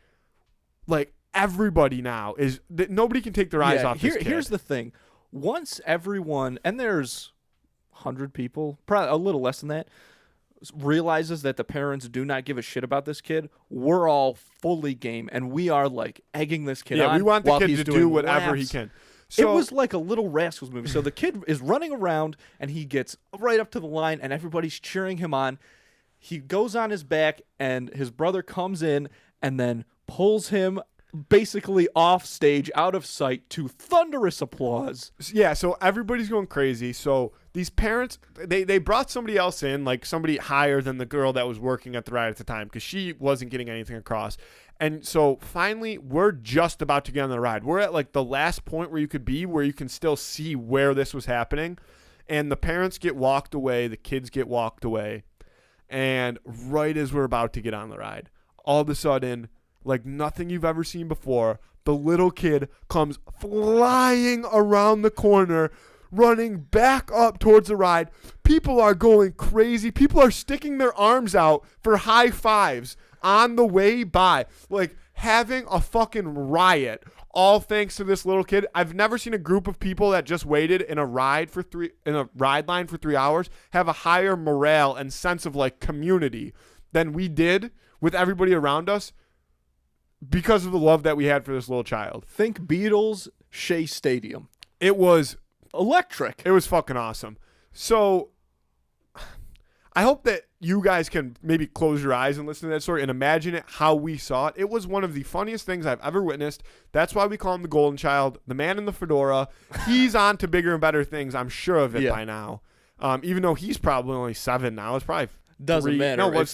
like everybody now is nobody can take their eyes off this kid. Here's the thing. Once everyone, and there's 100 people, probably a little less than that, realizes that the parents do not give a shit about this kid, we're all fully game, and we are like egging this kid on. Yeah, we want the kid to do whatever laps. he can. So, it was like a Little Rascals movie. So the kid is running around, and he gets right up to the line, and everybody's cheering him on. He goes on his back, and his brother comes in and then pulls him basically off stage, out of sight, to thunderous applause. Yeah, so everybody's going crazy. So these parents, they brought somebody else in, like somebody higher than the girl that was working at the ride at the time, because she wasn't getting anything across. And so finally, we're just about to get on the ride. We're at like the last point where you could be, where you can still see where this was happening. And the parents get walked away, the kids get walked away. And right as we're about to get on the ride, all of a sudden, like nothing you've ever seen before, the little kid comes flying around the corner, running back up towards the ride. People are going crazy. People are sticking their arms out for high fives on the way by, like having a fucking riot, all thanks to this little kid. I've never seen a group of people that just waited in a ride line for 3 hours have a higher morale and sense of like community than we did with everybody around us because of the love that we had for this little child. Think Beatles, Shea Stadium. It was Electric. It was fucking awesome. So I hope that you guys can maybe close your eyes and listen to that story and imagine it how we saw it. It was one of the funniest things I've ever witnessed. That's why we call him the Golden Child, the man in the fedora. He's on to bigger and better things. I'm sure of it by now. Even though he's probably only 7 now. It's probably doesn't matter. No,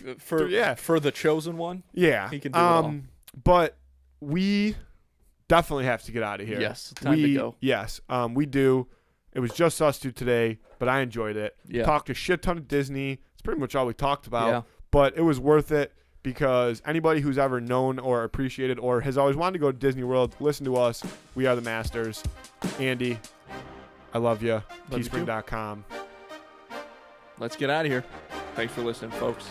for the chosen one. Yeah. He can do it all. But we definitely have to get out of here. Yes, time to go. Yes, we do. It was just us two today, but I enjoyed it. Yeah. Talked a shit ton of Disney. It's pretty much all we talked about. Yeah. But it was worth it because anybody who's ever known or appreciated or has always wanted to go to Disney World, listen to us. We are the masters. Andy, I love you. Teespring.com. Let's get out of here. Thanks for listening, folks.